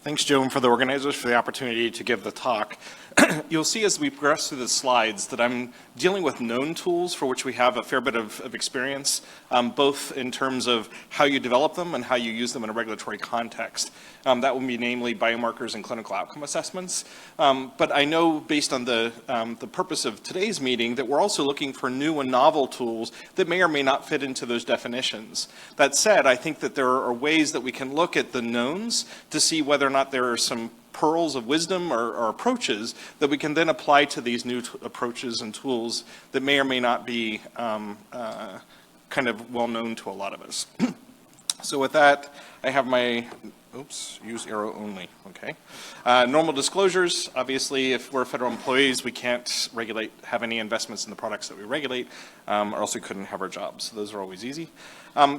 Thanks, Joe, and for the organizers for the opportunity to give the talk. You'll see as we progress through the slides that I'm dealing with known tools for which we have a fair bit of experience, both in terms of how you develop them and how you use them in a regulatory context. That would be namely biomarkers and clinical outcome assessments. But I know based on the purpose of today's meeting that we're also looking for new and novel tools that may or may not fit into those definitions. That said, I think that there are ways that we can look at the knowns to see whether or not there are some pearls of wisdom or approaches that we can then apply to these new approaches and tools that may or may not be kind of well known to a lot of us. So with that, I have my, use arrow only, okay. Normal disclosures, obviously if we're federal employees, we can't have any investments in the products that we regulate, or else we couldn't have our jobs. So those are always easy.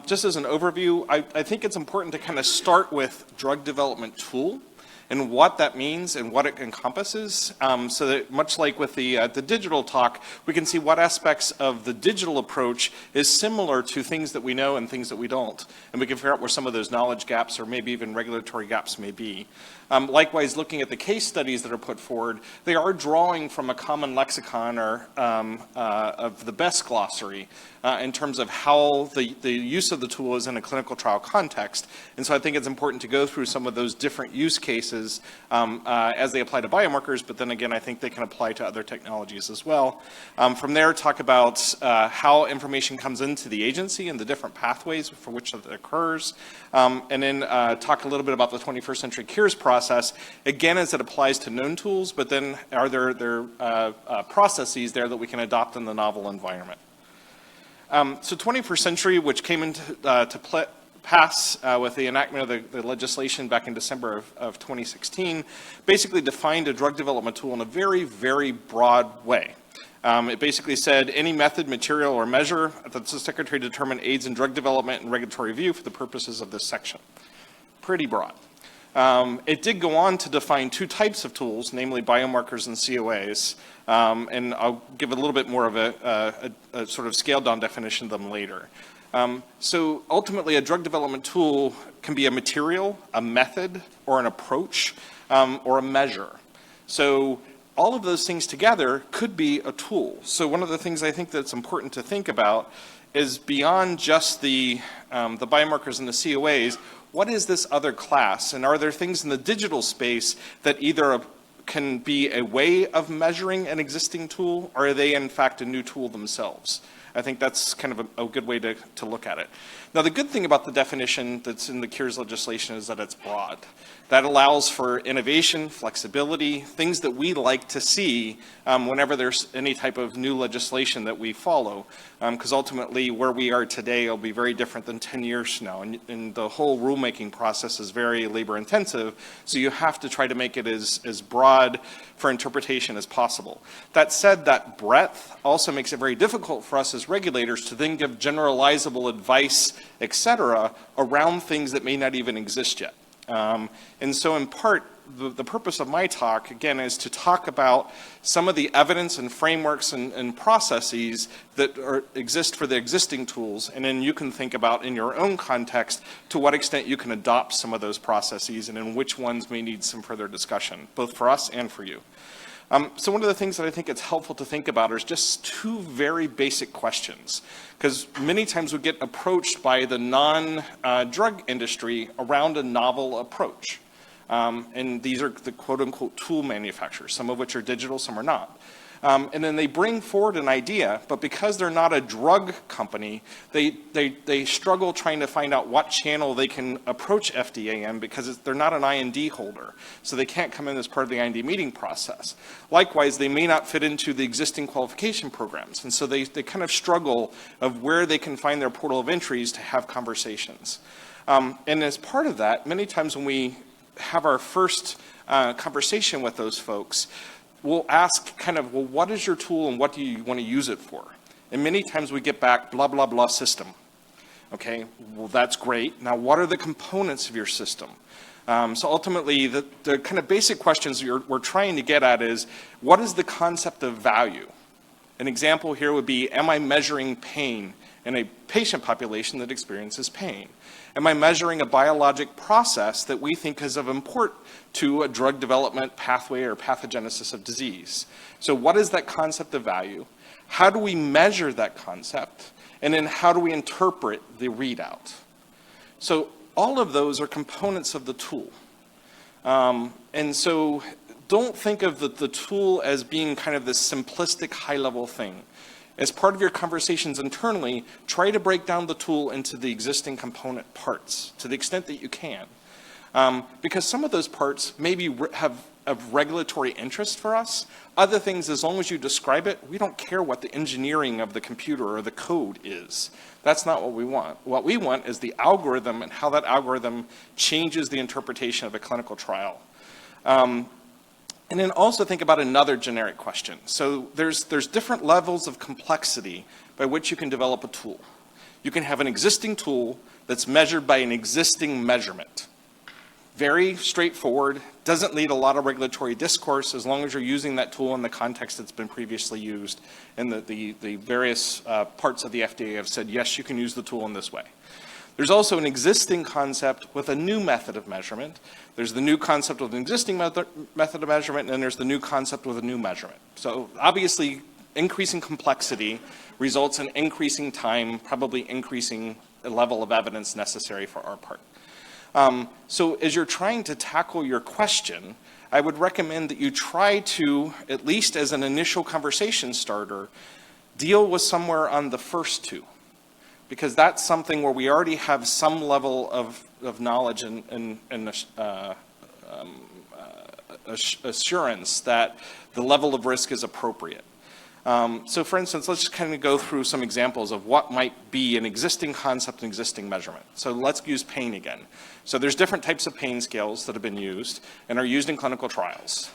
Just as an overview, I think it's important to kind of start with drug development tool and what that means and what it encompasses, so that much like with the digital talk, we can see what aspects of the digital approach is similar to things that we know and things that we don't. And we can figure out where some of those knowledge gaps or maybe even regulatory gaps may be. Likewise, looking at the case studies that are put forward, they are drawing from a common lexicon or of the best glossary in terms of how the use of the tool is in a clinical trial context. And so I think it's important to go through some of those different use cases as they apply to biomarkers, but then again, I think they can apply to other technologies as well. From there, talk about how information comes into the agency and the different pathways for which that occurs. And then talk a little bit about the 21st Century Cures process, again, as it applies to known tools, but then are there processes there that we can adopt in the novel environment. So 21st Century, which came into pass with the enactment of the legislation back in December of 2016, basically defined a drug development tool in a very, very broad way. It basically said any method, material, or measure that the Secretary determined aids in drug development and regulatory review for the purposes of this section. Pretty broad. It did go on to define two types of tools, namely biomarkers and COAs, and I'll give a little bit more of a sort of scaled down definition of them later. So ultimately, a drug development tool can be a material, a method, or an approach, or a measure. So all of those things together could be a tool. So one of the things I think that's important to think about is beyond just the biomarkers and the COAs, what is this other class? And are there things in the digital space that either can be a way of measuring an existing tool, or are they in fact a new tool themselves? I think that's kind of a good way to look at it. Now, the good thing about the definition that's in the Cures legislation is that it's broad. That allows for innovation, flexibility, things that we like to see whenever there's any type of new legislation that we follow. Because ultimately, where we are today will be very different than 10 years from now. And the whole rulemaking process is very labor intensive, so you have to try to make it as broad for interpretation as possible. That said, that breadth also makes it very difficult for us as regulators to then give generalizable advice, et cetera, around things that may not even exist yet. And so in part, the purpose of my talk, again, is to talk about some of the evidence and frameworks and processes that exist for the existing tools, and then you can think about in your own context to what extent you can adopt some of those processes and in which ones may need some further discussion, both for us and for you. So one of the things that I think it's helpful to think about is just two very basic questions, because many times we get approached by the non-drug industry around a novel approach. And these are the quote-unquote tool manufacturers, some of which are digital, some are not. And then they bring forward an idea, but because they're not a drug company, they struggle trying to find out what channel they can approach FDA in, because they're not an IND holder. So they can't come in as part of the IND meeting process. Likewise, they may not fit into the existing qualification programs. And so they kind of struggle of where they can find their portal of entries to have conversations. And as part of that, many times when we have our first conversation with those folks, we'll ask kind of, well, what is your tool and what do you want to use it for? And many times we get back, blah, blah, blah system. Okay, well, that's great. Now, what are the components of your system? So ultimately, the kind of basic questions we're trying to get at is, what is the concept of value? An example here would be, am I measuring pain in a patient population that experiences pain? Am I measuring a biologic process that we think is of import to a drug development pathway or pathogenesis of disease? So what is that concept of value? How do we measure that concept? And then how do we interpret the readout? So all of those are components of the tool. And so don't think of the tool as being kind of this simplistic high-level thing. As part of your conversations internally, try to break down the tool into the existing component parts to the extent that you can. Because some of those parts maybe have of regulatory interest for us. Other things, as long as you describe it, we don't care what the engineering of the computer or the code is. That's not what we want. What we want is the algorithm and how that algorithm changes the interpretation of a clinical trial. And then also think about another generic question. So there's different levels of complexity by which you can develop a tool. You can have an existing tool that's measured by an existing measurement. Very straightforward, doesn't need a lot of regulatory discourse as long as you're using that tool in the context that's been previously used. And the various parts of the FDA have said, yes, you can use the tool in this way. There's also an existing concept with a new method of measurement. There's the new concept with an existing method of measurement, and then there's the new concept with a new measurement. So obviously, increasing complexity results in increasing time, probably increasing the level of evidence necessary for our part. So as you're trying to tackle your question, I would recommend that you try to, at least as an initial conversation starter, deal with somewhere on the first two. Because that's something where we already have some level of knowledge and assurance that the level of risk is appropriate. So for instance, let's just kind of go through some examples of what might be an existing concept and existing measurement. So let's use pain again. So there's different types of pain scales that have been used and are used in clinical trials.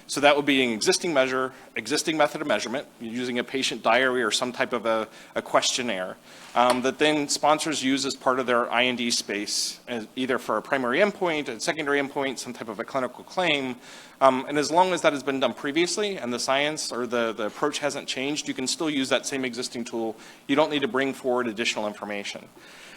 So that would be an existing measure, existing method of measurement, using a patient diary or some type of a questionnaire that then sponsors use as part of their IND space, either for a primary endpoint, a secondary endpoint, some type of a clinical claim. And as long as that has been done previously and the science or the approach hasn't changed, you can still use that same existing tool. You don't need to bring forward additional information.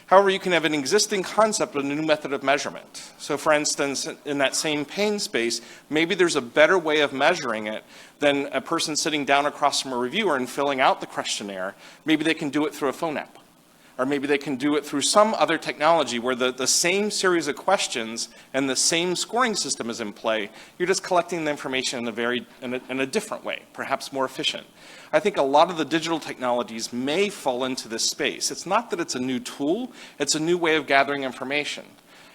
However, you can have an existing concept with a new method of measurement. So for instance, in that same pain space, maybe there's a better way of measuring it than a person sitting down across from a reviewer and filling out the questionnaire. Maybe they can do it through a phone app. Or maybe they can do it through some other technology where the same series of questions and the same scoring system is in play. You're just collecting the information in a different way, perhaps more efficient. I think a lot of the digital technologies may fall into this space. It's not that it's a new tool, it's a new way of gathering information.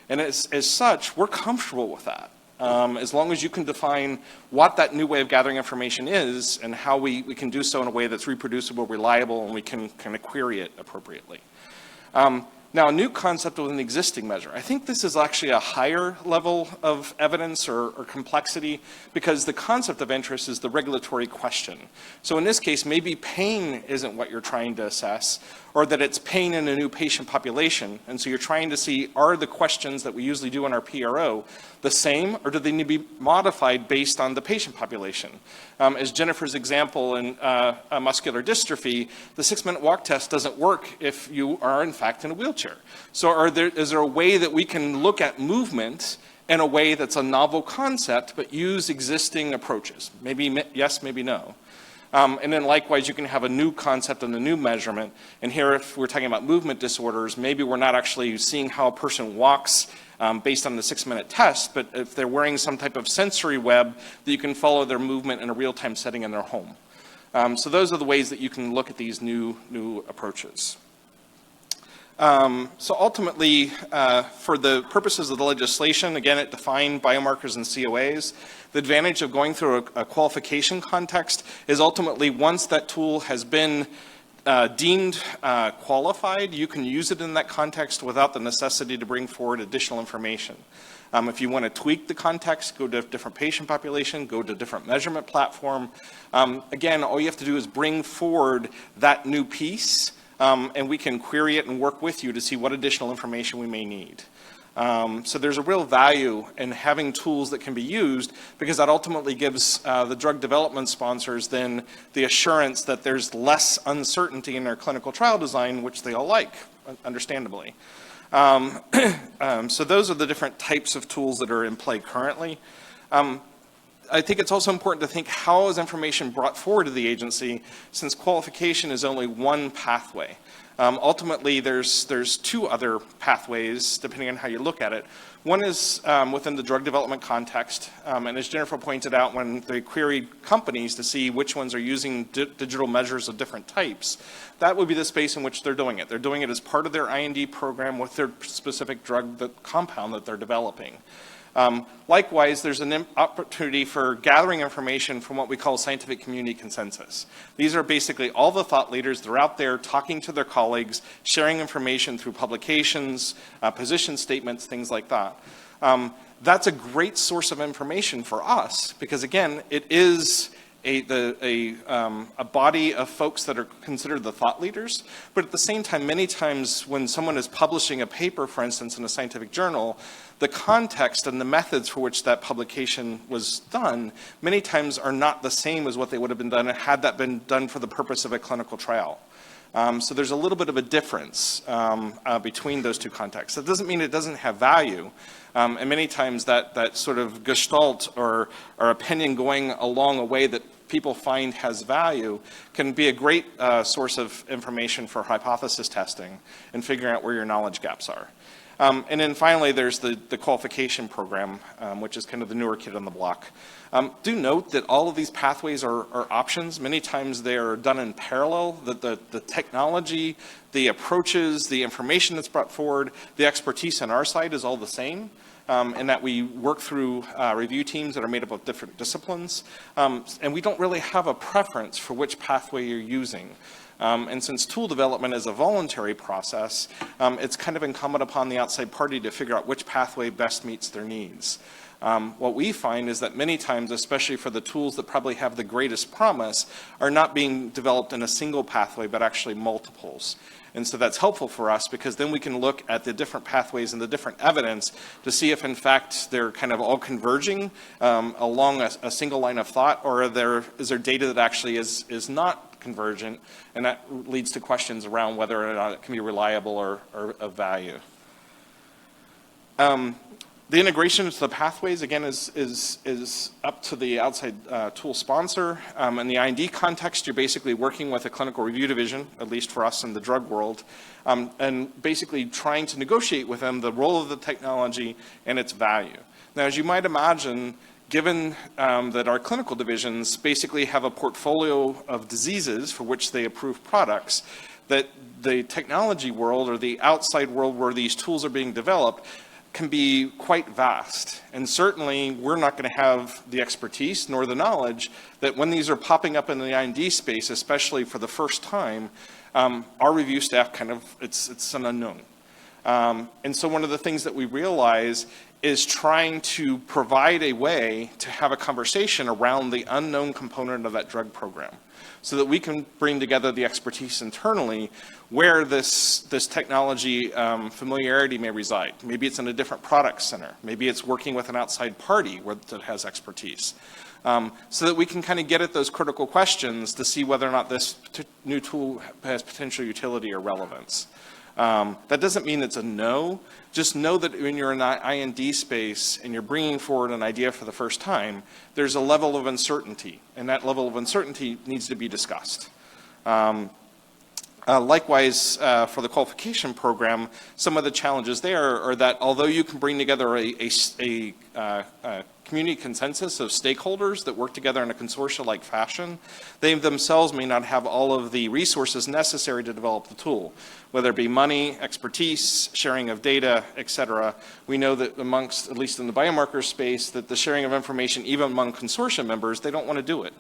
And as such, we're comfortable with that. As long as you can define what that new way of gathering information is and how we can do so in a way that's reproducible, reliable, and we can kind of query it appropriately. Now, a new concept with an existing measure. I think this is actually a higher level of evidence or complexity because the concept of interest is the regulatory question. So in this case, maybe pain isn't what you're trying to assess, or that it's pain in a new patient population. And so you're trying to see, are the questions that we usually do in our PRO the same, or do they need to be modified based on the patient population? As Jennifer's example in muscular dystrophy, the 6-minute walk test doesn't work if you are in fact in a wheelchair. So is there a way that we can look at movement in a way that's a novel concept, but use existing approaches? Maybe yes, maybe no. And then likewise, you can have a new concept and a new measurement. And here, if we're talking about movement disorders, maybe we're not actually seeing how a person walks based on the 6-minute test, but if they're wearing some type of sensory web, that you can follow their movement in a real-time setting in their home. So those are the ways that you can look at these new approaches. So ultimately, for the purposes of the legislation, again, it defined biomarkers and COAs. The advantage of going through a qualification context is ultimately once that tool has been deemed qualified, you can use it in that context without the necessity to bring forward additional information. If you want to tweak the context, go to a different patient population, go to a different measurement platform. Again, all you have to do is bring forward that new piece, and we can query it and work with you to see what additional information we may need. So there's a real value in having tools that can be used because that ultimately gives the drug development sponsors then the assurance that there's less uncertainty in their clinical trial design, which they all like, understandably. So those are the different types of tools that are in play currently. I think it's also important to think, how is information brought forward to the agency, since qualification is only one pathway. Ultimately, there's two other pathways, depending on how you look at it. One is within the drug development context, and as Jennifer pointed out, when they queried companies to see which ones are using digital measures of different types, that would be the space in which they're doing it. They're doing it as part of their IND program with their specific drug compound that they're developing. Likewise, there's an opportunity for gathering information from what we call scientific community consensus. These are basically all the thought leaders that are out there talking to their colleagues, sharing information through publications, position statements, things like that. That's a great source of information for us because, again, it is a body of folks that are considered the thought leaders, but at the same time, many times when someone is publishing a paper, for instance, in a scientific journal, the context and the methods for which that publication was done many times are not the same as what they would have been done had that been done for the purpose of a clinical trial. So there's a little bit of a difference between those two contexts. That doesn't mean it doesn't have value. And many times that sort of gestalt or opinion going along a way that people find has value can be a great source of information for hypothesis testing and figuring out where your knowledge gaps are. And then finally, there's the qualification program, which is kind of the newer kid on the block. Do note that all of these pathways are options. Many times they are done in parallel, that the technology, the approaches, the information that's brought forward, the expertise on our side is all the same. And that we work through review teams that are made up of different disciplines. And we don't really have a preference for which pathway you're using. And since tool development is a voluntary process, it's kind of incumbent upon the outside party to figure out which pathway best meets their needs. What we find is that many times, especially for the tools that probably have the greatest promise, are not being developed in a single pathway, but actually multiples. And so that's helpful for us because then we can look at the different pathways and the different evidence to see if in fact they're kind of all converging along a single line of thought, or is there data that actually is not convergent, and that leads to questions around whether or not it can be reliable or of value. The integration into the pathways, again, is up to the outside tool sponsor. In the IND context, you're basically working with a clinical review division, at least for us in the drug world, and basically trying to negotiate with them the role of the technology and its value. Now, as you might imagine, given that our clinical divisions basically have a portfolio of diseases for which they approve products, that the technology world or the outside world where these tools are being developed can be quite vast. And certainly we're not going to have the expertise nor the knowledge that when these are popping up in the IND space, especially for the first time, our review staff it's an unknown. And so one of the things that we realize is trying to provide a way to have a conversation around the unknown component of that drug program, so that we can bring together the expertise internally where this technology familiarity may reside. Maybe it's in a different product center. Maybe it's working with an outside party that has expertise. So that we can kind of get at those critical questions to see whether or not this new tool has potential utility or relevance. That doesn't mean it's a no. Just know that when you're in an IND space and you're bringing forward an idea for the first time, there's a level of uncertainty, and that level of uncertainty needs to be discussed. Likewise, for the qualification program, some of the challenges there are that although you can bring together a community consensus of stakeholders that work together in a consortia-like fashion, they themselves may not have all of the resources necessary to develop the tool, whether it be money, expertise, sharing of data, et cetera. We know that amongst, at least in the biomarker space, that the sharing of information, even among consortium members, they don't want to do it.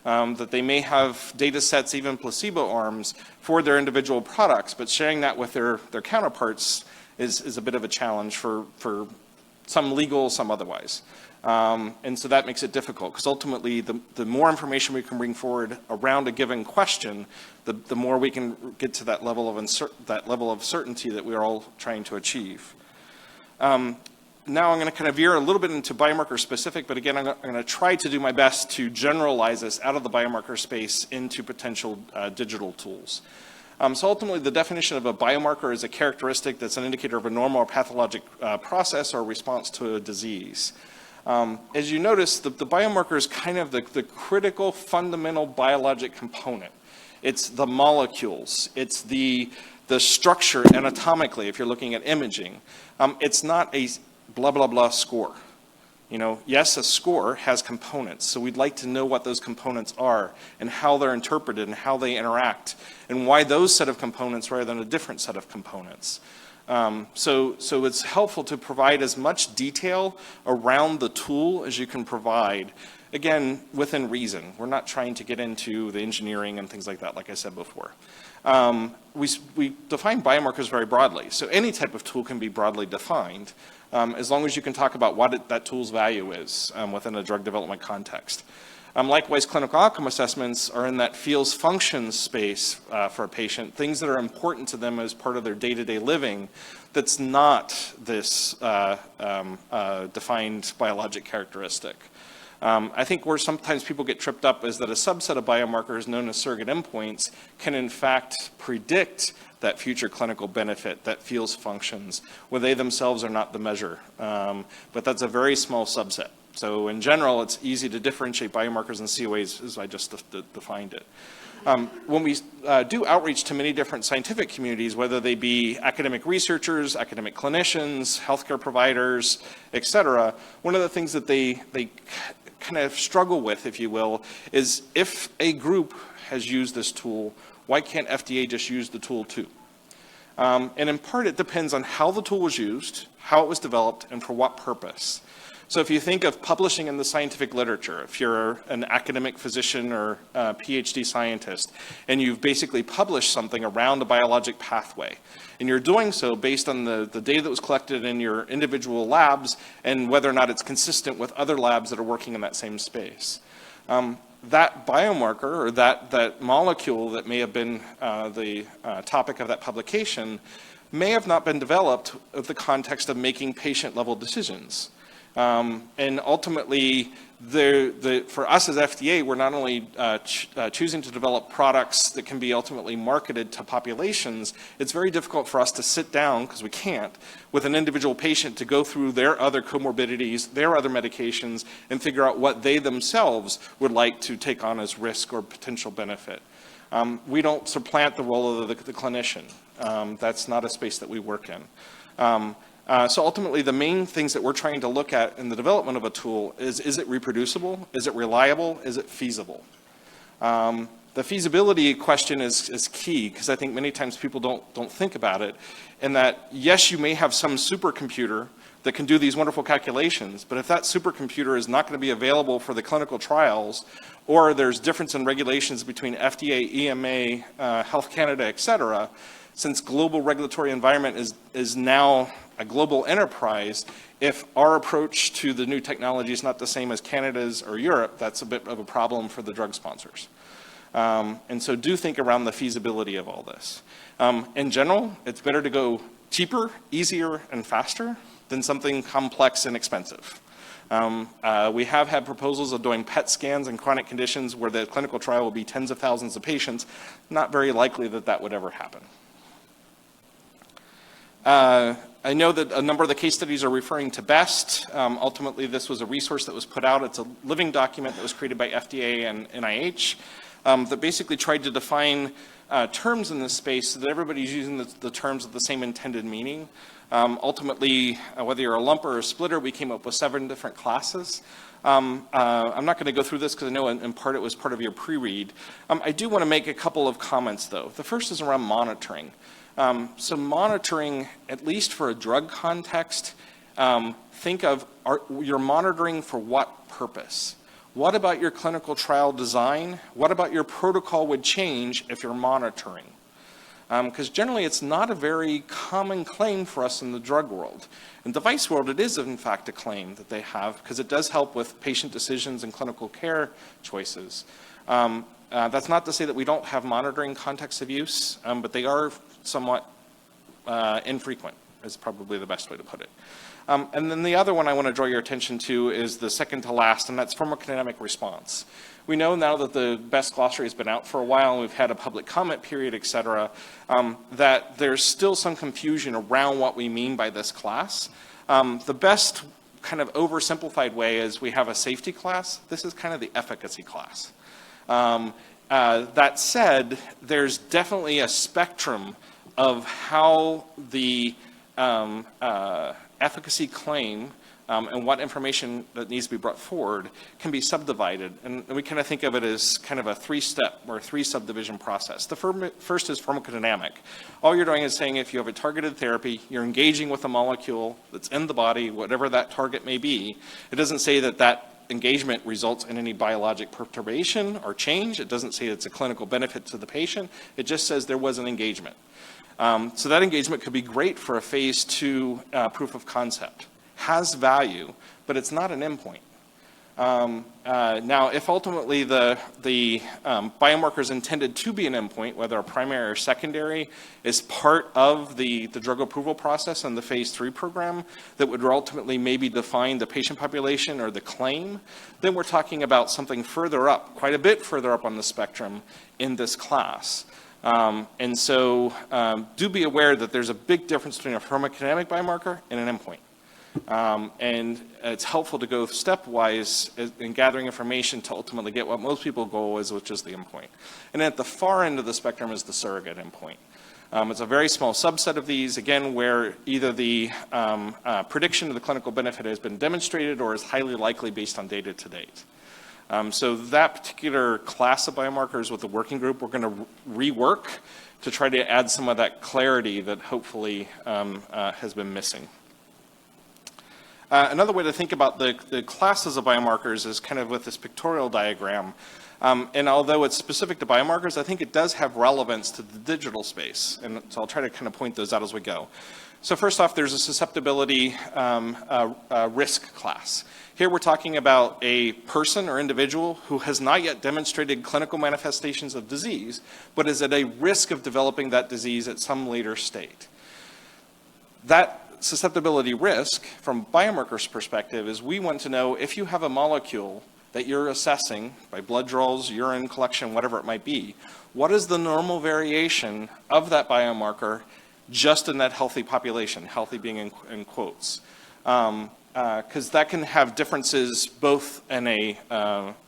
That they may have data sets, even placebo arms, for their individual products, but sharing that with their counterparts is a bit of a challenge for some legal, some otherwise. And so that makes it difficult, because ultimately the more information we can bring forward around a given question, the more we can get to that level of certainty that we're all trying to achieve. Now I'm going to kind of veer a little bit into biomarker specific, but again, I'm going to try to do my best to generalize this out of the biomarker space into potential digital tools. So ultimately, the definition of a biomarker is a characteristic that's an indicator of a normal or pathologic process or response to a disease. As you notice, the biomarker is kind of the critical fundamental biologic component. It's the molecules. It's the structure anatomically, if you're looking at imaging. It's not a blah, blah, blah score. You know, yes, a score has components, so we'd like to know what those components are and how they're interpreted and how they interact and why those set of components rather than a different set of components. So it's helpful to provide as much detail around the tool as you can provide, again, within reason. We're not trying to get into the engineering and things like that, like I said before. We define biomarkers very broadly, so any type of tool can be broadly defined, as long as you can talk about what that tool's value is within a drug development context. Likewise, clinical outcome assessments are in that feels functions space for a patient, things that are important to them as part of their day-to-day living that's not this defined biologic characteristic. I think where sometimes people get tripped up is that a subset of biomarkers known as surrogate endpoints can in fact predict that future clinical benefit, that feels functions, when they themselves are not the measure. But that's a very small subset. So in general, it's easy to differentiate biomarkers and COAs as I just defined it. When we do outreach to many different scientific communities, whether they be academic researchers, academic clinicians, healthcare providers, et cetera, one of the things that they kind of struggle with, if you will, is if a group has used this tool, why can't FDA just use the tool too? And in part, it depends on how the tool was used, how it was developed, and for what purpose. So if you think of publishing in the scientific literature, if you're an academic physician or a PhD scientist, and you've basically published something around a biologic pathway, and you're doing so based on the data that was collected in your individual labs and whether or not it's consistent with other labs that are working in that same space. That biomarker or that molecule that may have been the topic of that publication may have not been developed with the context of making patient-level decisions. And ultimately, for us as FDA, we're not only choosing to develop products that can be ultimately marketed to populations, it's very difficult for us to sit down, because we can't, with an individual patient to go through their other comorbidities, their other medications, and figure out what they themselves would like to take on as risk or potential benefit. We don't supplant the role of the clinician. That's not a space that we work in. So ultimately, the main things that we're trying to look at in the development of a tool is it reproducible? Is it reliable? Is it feasible? The feasibility question is key, because I think many times people don't think about it, in that, yes, you may have some supercomputer that can do these wonderful calculations, but if that supercomputer is not going to be available for the clinical trials, or there's difference in regulations between FDA, EMA, Health Canada, et cetera, since global regulatory environment is now a global enterprise, if our approach to the new technology is not the same as Canada's or Europe, that's a bit of a problem for the drug sponsors. And so do think around the feasibility of all this. In general, it's better to go cheaper, easier, and faster than something complex and expensive. We have had proposals of doing PET scans in chronic conditions where the clinical trial will be tens of thousands of patients. Not very likely that that would ever happen. I know that a number of the case studies are referring to BEST. Ultimately, this was a resource that was put out. It's a living document that was created by FDA and NIH that basically tried to define terms in this space so that everybody's using the terms with the same intended meaning. Ultimately, whether you're a lumper or a splitter, we came up with 7 different classes. I'm not going to go through this because I know in part it was part of your pre-read. I do want to make a couple of comments, though. The first is around monitoring. So monitoring, at least for a drug context, think of you're monitoring for what purpose? What about your clinical trial design? What about your protocol would change if you're monitoring? Because generally it's not a very common claim for us in the drug world. In the device world, it is in fact a claim that they have, because it does help with patient decisions and clinical care choices. That's not to say that we don't have monitoring contexts of use, but they are somewhat infrequent, is probably the best way to put it. And then the other one I want to draw your attention to is the second to last, and that's pharmacodynamic response. We know now that the BEST glossary has been out for a while, and we've had a public comment period, et cetera, that there's still some confusion around what we mean by this class. The best kind of oversimplified way is we have a safety class. This is kind of the efficacy class. That said, there's definitely a spectrum of how the efficacy claim and what information that needs to be brought forward can be subdivided. And we kind of think of it as kind of a three-step or three-subdivision process. The first is pharmacodynamic. All you're doing is saying if you have a targeted therapy, you're engaging with a molecule that's in the body, whatever that target may be. It doesn't say that that engagement results in any biologic perturbation or change. It doesn't say it's a clinical benefit to the patient. It just says there was an engagement. So that engagement could be great for a phase 2 proof of concept. Has value, but it's not an endpoint. Now, if ultimately the biomarker is intended to be an endpoint, whether a primary or secondary, is part of the drug approval process and the phase 3 program that would ultimately maybe define the patient population or the claim, then we're talking about something further up, quite a bit further up on the spectrum in this class. And so do be aware that there's a big difference between a pharmacodynamic biomarker and an endpoint. And it's helpful to go stepwise in gathering information to ultimately get what most people go is, which is the endpoint. And at the far end of the spectrum is the surrogate endpoint. It's a very small subset of these, again, where either the prediction of the clinical benefit has been demonstrated or is highly likely based on data to date. So that particular class of biomarkers with the working group, we're going to rework to try to add some of that clarity that hopefully has been missing. Another way to think about the classes of biomarkers is kind of with this pictorial diagram. And although it's specific to biomarkers, I think it does have relevance to the digital space. And so I'll try to kind of point those out as we go. So first off, there's a susceptibility risk class. Here we're talking about a person or individual who has not yet demonstrated clinical manifestations of disease, but is at a risk of developing that disease at some later state. That susceptibility risk, from biomarkers' perspective, is we want to know if you have a molecule that you're assessing by blood draws, urine collection, whatever it might be, what is the normal variation of that biomarker just in that healthy population, healthy being in quotes. Because that can have differences both in a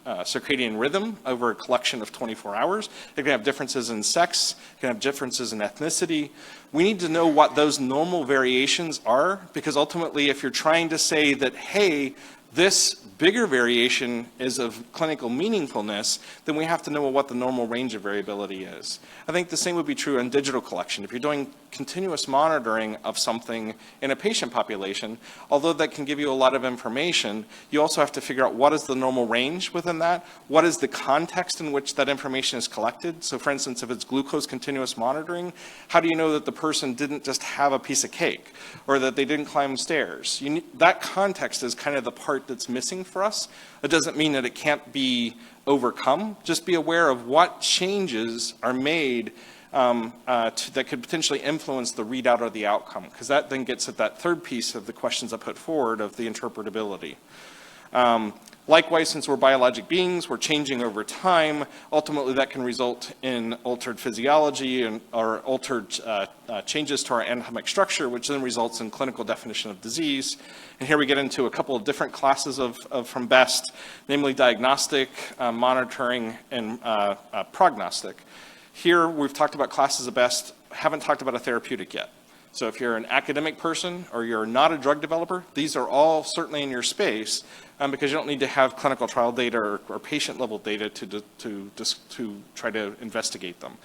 circadian rhythm over a collection of 24 hours. It can have differences in sex, it can have differences in ethnicity. We need to know what those normal variations are, because ultimately if you're trying to say that, hey, this bigger variation is of clinical meaningfulness, then we have to know what the normal range of variability is. I think the same would be true in digital collection. If you're doing continuous monitoring of something in a patient population, although that can give you a lot of information, you also have to figure out what is the normal range within that, what is the context in which that information is collected. So for instance, if it's glucose continuous monitoring, how do you know that the person didn't just have a piece of cake or that they didn't climb stairs? That context is kind of the part that's missing for us. It doesn't mean that it can't be overcome. Just be aware of what changes are made that could potentially influence the readout or the outcome, because that then gets at that third piece of the questions I put forward of the interpretability. Likewise, since we're biologic beings, we're changing over time. Ultimately, that can result in altered physiology or altered changes to our anatomic structure, which then results in clinical definition of disease. And here we get into a couple of different classes from BEST, namely diagnostic, monitoring, and prognostic. Here, we've talked about classes of BEST, haven't talked about a therapeutic yet. So if you're an academic person or you're not a drug developer, these are all certainly in your space because you don't need to have clinical trial data or patient level data to try to investigate them.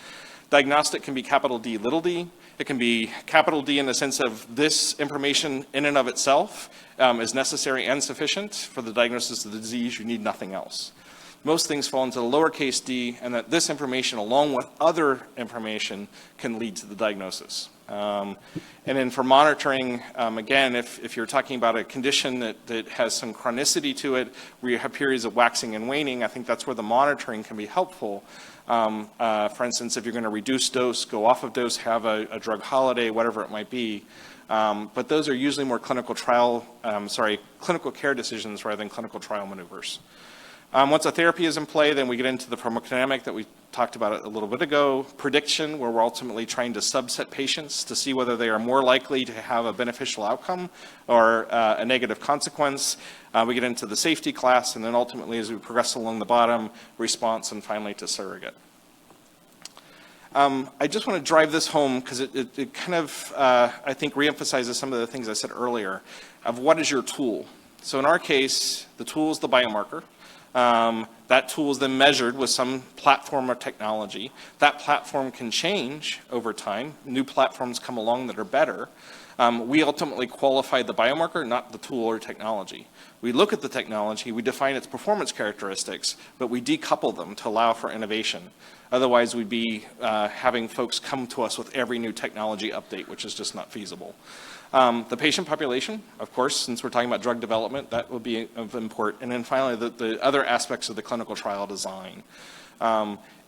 Diagnostic can be capital D, little d. It can be capital D in the sense of this information in and of itself is necessary and sufficient for the diagnosis of the disease. You need nothing else. Most things fall into the lowercase d, and that this information, along with other information, can lead to the diagnosis. And then for monitoring, again, if you're talking about a condition that has some chronicity to it, where you have periods of waxing and waning, I think that's where the monitoring can be helpful. For instance, if you're going to reduce dose, go off of dose, have a drug holiday, whatever it might be, but those are usually more clinical care decisions rather than clinical trial maneuvers. Once a therapy is in play, then we get into the pharmacodynamic that we talked about a little bit ago, prediction, where we're ultimately trying to subset patients to see whether they are more likely to have a beneficial outcome or a negative consequence. We get into the safety class, and then ultimately, as we progress along the bottom, response, and finally to surrogate. I just want to drive this home because it kind of, I think, reemphasizes some of the things I said earlier of what is your tool. So in our case, the tool is the biomarker. That tool is then measured with some platform or technology. That platform can change over time. New platforms come along that are better. We ultimately qualify the biomarker, not the tool or technology. We look at the technology, we define its performance characteristics, but we decouple them to allow for innovation. Otherwise, we'd be having folks come to us with every new technology update, which is just not feasible. The patient population, of course, since we're talking about drug development, that will be of import. And then finally, the other aspects of the clinical trial design.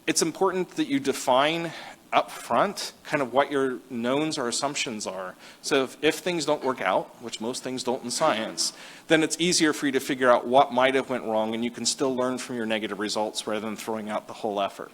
It's important that you define up front kind of what your knowns or assumptions are. So if things don't work out, which most things don't in science, then it's easier for you to figure out what might have went wrong, and you can still learn from your negative results rather than throwing out the whole effort.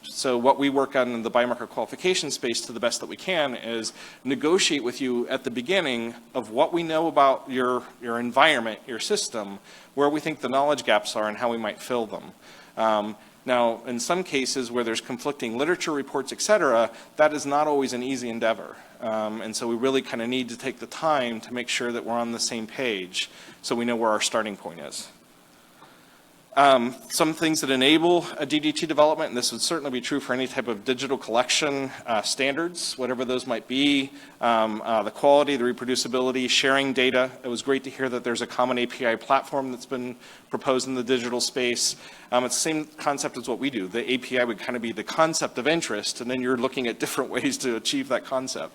So what we work on in the biomarker qualification space to the best that we can is negotiate with you at the beginning of what we know about your environment, your system, where we think the knowledge gaps are and how we might fill them. Now, in some cases where there's conflicting literature reports, et cetera, that is not always an easy endeavor. And so we really kind of need to take the time to make sure that we're on the same page so we know where our starting point is. Some things that enable a DDT development, and this would certainly be true for any type of digital collection standards, whatever those might be, the quality, the reproducibility, sharing data. It was great to hear that there's a common API platform that's been proposed in the digital space. It's the same concept as what we do. The API would kind of be the concept of interest, and then you're looking at different ways to achieve that concept.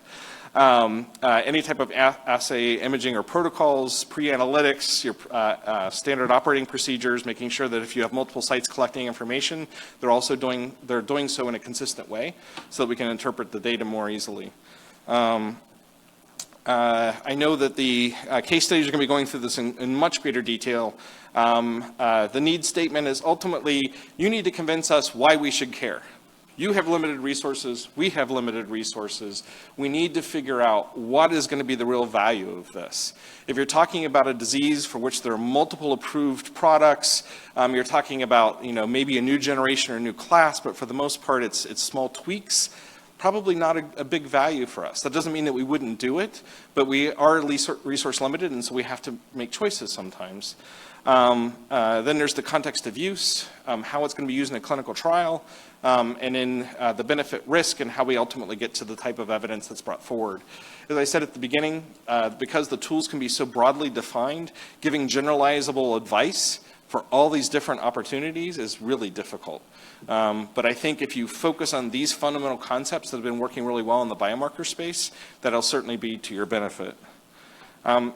Any type of assay imaging or protocols, pre-analytics, your standard operating procedures, making sure that if you have multiple sites collecting information, they're doing so in a consistent way so that we can interpret the data more easily. I know that the case studies are going to be going through this in much greater detail. The need statement is ultimately, you need to convince us why we should care. You have limited resources, we have limited resources. We need to figure out what is going to be the real value of this. If you're talking about a disease for which there are multiple approved products, you're talking about maybe a new generation or a new class, but for the most part it's small tweaks, probably not a big value for us. That doesn't mean that we wouldn't do it, but we are resource limited, and so we have to make choices sometimes. Then there's the context of use, how it's going to be used in a clinical trial, and then the benefit risk and how we ultimately get to the type of evidence that's brought forward. As I said at the beginning, because the tools can be so broadly defined, giving generalizable advice for all these different opportunities is really difficult. But I think if you focus on these fundamental concepts that have been working really well in the biomarker space, that'll certainly be to your benefit.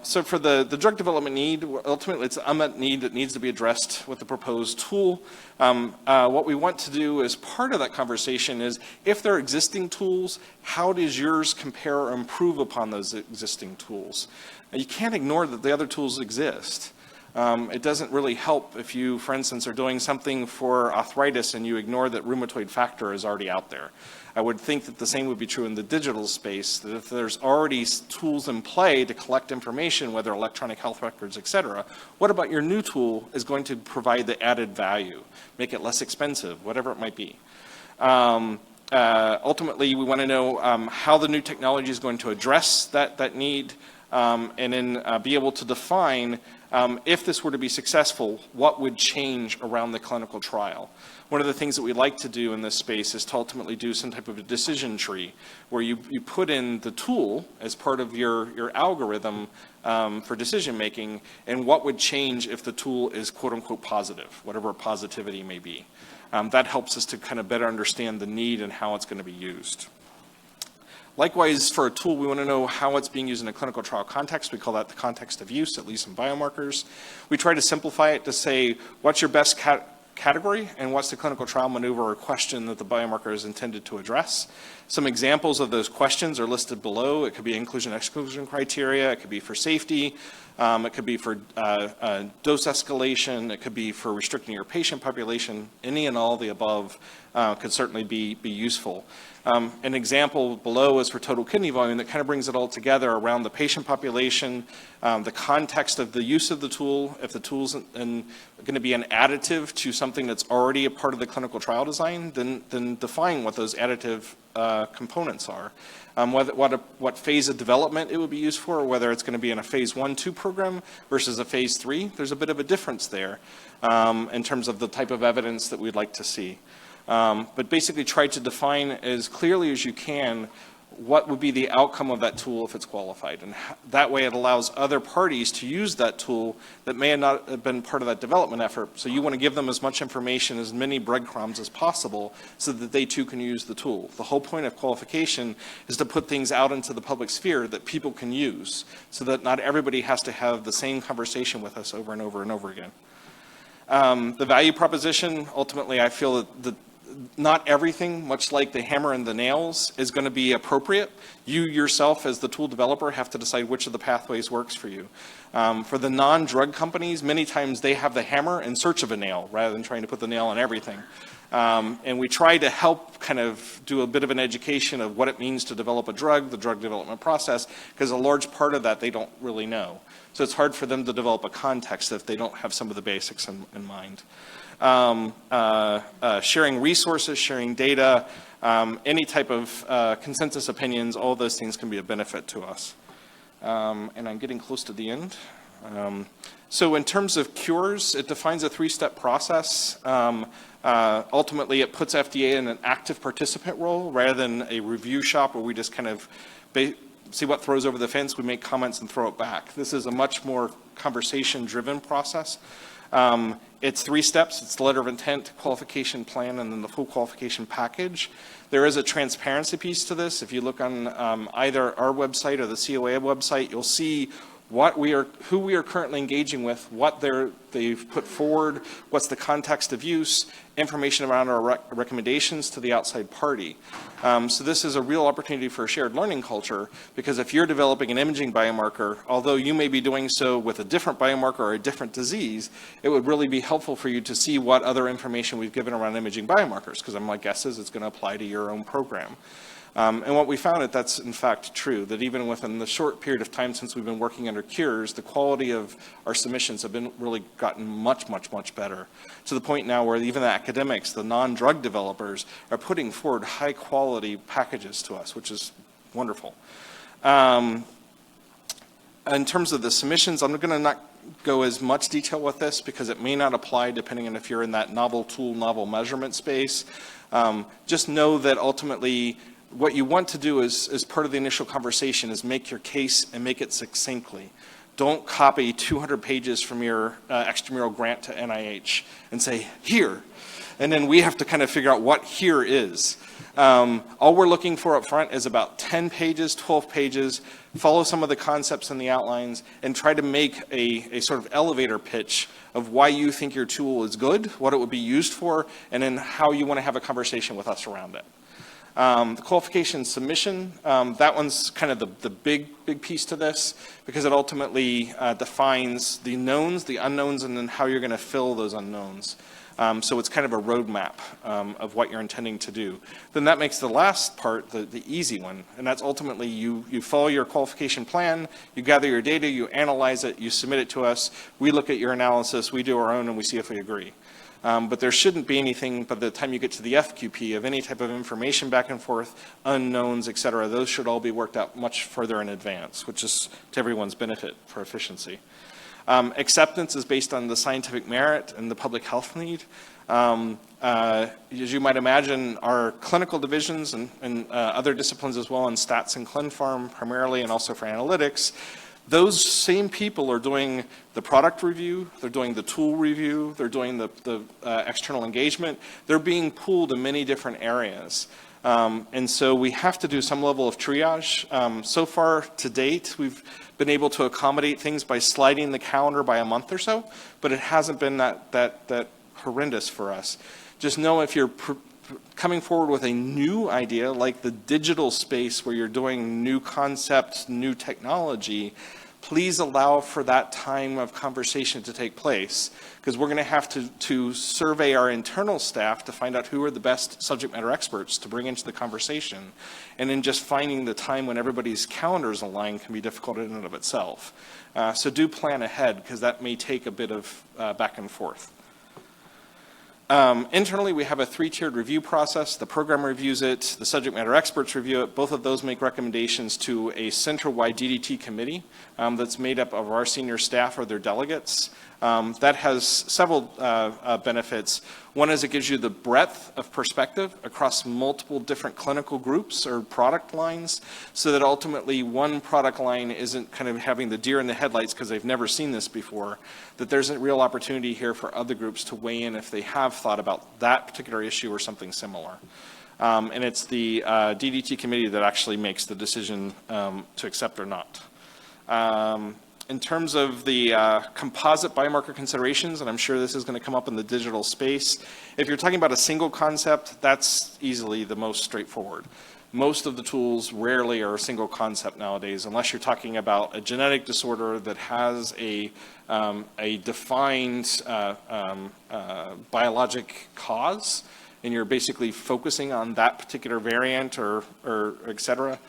So for the drug development need, ultimately it's an unmet need that needs to be addressed with the proposed tool. What we want to do as part of that conversation is, if there are existing tools, how does yours compare or improve upon those existing tools? You can't ignore that the other tools exist. It doesn't really help if you, for instance, are doing something for arthritis and you ignore that rheumatoid factor is already out there. I would think that the same would be true in the digital space, that if there's already tools in play to collect information, whether electronic health records, et cetera, what about your new tool is going to provide the added value, make it less expensive, whatever it might be. Ultimately, we want to know how the new technology is going to address that need, and then be able to define, if this were to be successful, what would change around the clinical trial. One of the things that we like to do in this space is to ultimately do some type of a decision tree where you put in the tool as part of your algorithm for decision making, and what would change if the tool is quote unquote positive, whatever positivity may be. That helps us to kind of better understand the need and how it's going to be used. Likewise, for a tool, we want to know how it's being used in a clinical trial context. We call that the context of use, at least in biomarkers. We try to simplify it to say, what's your best category and what's the clinical trial maneuver or question that the biomarker is intended to address. Some examples of those questions are listed below. It could be inclusion-exclusion criteria. It could be for safety. It could be for dose escalation. It could be for restricting your patient population. Any and all of the above could certainly be useful. An example below is for total kidney volume that kind of brings it all together around the patient population, the context of the use of the tool, if the tool's going to be an additive to something that's already a part of the clinical trial design, then define what those additive components are. What phase of development it would be used for, or whether it's going to be in a phase 1-2 program versus a phase 3. There's a bit of a difference there in terms of the type of evidence that we'd like to see. But basically try to define as clearly as you can what would be the outcome of that tool if it's qualified. And that way it allows other parties to use that tool that may not have been part of that development effort. So you want to give them as much information, as many breadcrumbs as possible, so that they too can use the tool. The whole point of qualification is to put things out into the public sphere that people can use, so that not everybody has to have the same conversation with us over and over and over again. The value proposition, ultimately I feel that not everything, much like the hammer and the nails, is going to be appropriate. You yourself, as the tool developer, have to decide which of the pathways works for you. For the non-drug companies, many times they have the hammer in search of a nail, rather than trying to put the nail on everything. And we try to help kind of do a bit of an education of what it means to develop a drug, the drug development process, because a large part of that they don't really know. So it's hard for them to develop a context if they don't have some of the basics in mind. Sharing resources, sharing data, any type of consensus opinions, all those things can be a benefit to us. And I'm getting close to the end. So in terms of cures, it defines a 3-step process. Ultimately, it puts FDA in an active participant role rather than a review shop where we just kind of see what throws over the fence, we make comments and throw it back. This is a much more conversation-driven process. It's 3 steps. It's the letter of intent, qualification plan, and then the full qualification package. There is a transparency piece to this. If you look on either our website or the COA website, you'll see who we are currently engaging with, what they've put forward, what's the context of use, information around our recommendations to the outside party. So this is a real opportunity for a shared learning culture, because if you're developing an imaging biomarker, although you may be doing so with a different biomarker or a different disease, it would really be helpful for you to see what other information we've given around imaging biomarkers, because my guess is it's going to apply to your own program. And what we found that's in fact true, that even within the short period of time since we've been working under cures, the quality of our submissions have been really gotten much, much, much better, to the point now where even the academics, the non-drug developers, are putting forward high quality packages to us, which is wonderful. In terms of the submissions, I'm going to not go as much detail with this because it may not apply depending on if you're in that novel tool, novel measurement space. Just know that ultimately what you want to do is, as part of the initial conversation, is make your case and make it succinctly. Don't copy 200 pages from your extramural grant to NIH and say, here. And then we have to kind of figure out what here is. All we're looking for up front is about 10 pages, 12 pages, follow some of the concepts and the outlines, and try to make a sort of elevator pitch of why you think your tool is good, what it would be used for, and then how you want to have a conversation with us around it. The qualification submission, that one's kind of the big piece to this, because it ultimately defines the knowns, the unknowns, and then how you're going to fill those unknowns. So it's kind of a roadmap of what you're intending to do. Then that makes the last part the easy one, and that's ultimately you follow your qualification plan, you gather your data, you analyze it, you submit it to us, we look at your analysis, we do our own, and we see if we agree. But there shouldn't be anything by the time you get to the FQP of any type of information back and forth, unknowns, et cetera. Those should all be worked out much further in advance, which is to everyone's benefit for efficiency. Acceptance is based on the scientific merit and the public health need. As you might imagine, our clinical divisions and other disciplines as well, in stats and ClinPharm primarily, and also for analytics, those same people are doing the product review, they're doing the tool review, they're doing the external engagement. They're being pooled in many different areas. And so we have to do some level of triage. So far to date, we've been able to accommodate things by sliding the calendar by a month or so, but it hasn't been that horrendous for us. Just know if you're coming forward with a new idea, like the digital space where you're doing new concepts, new technology, please allow for that time of conversation to take place, because we're going to have to survey our internal staff to find out who are the best subject matter experts to bring into the conversation. And then just finding the time when everybody's calendars align can be difficult in and of itself. So do plan ahead, because that may take a bit of back and forth. Internally, we have a 3-tiered review process. The program reviews it, the subject matter experts review it. Both of those make recommendations to a center-wide DDT committee that's made up of our senior staff or their delegates. That has several benefits. One is it gives you the breadth of perspective across multiple different clinical groups or product lines, so that ultimately one product line isn't kind of having the deer in the headlights because they've never seen this before, that there's a real opportunity here for other groups to weigh in if they have thought about that particular issue or something similar. And it's the DDT committee that actually makes the decision to accept or not. In terms of the composite biomarker considerations, and I'm sure this is going to come up in the digital space, if you're talking about a single concept, that's easily the most straightforward. Most of the tools rarely are a single concept nowadays, unless you're talking about a genetic disorder that has a defined biologic cause, and you're basically focusing on that particular variant or et cetera.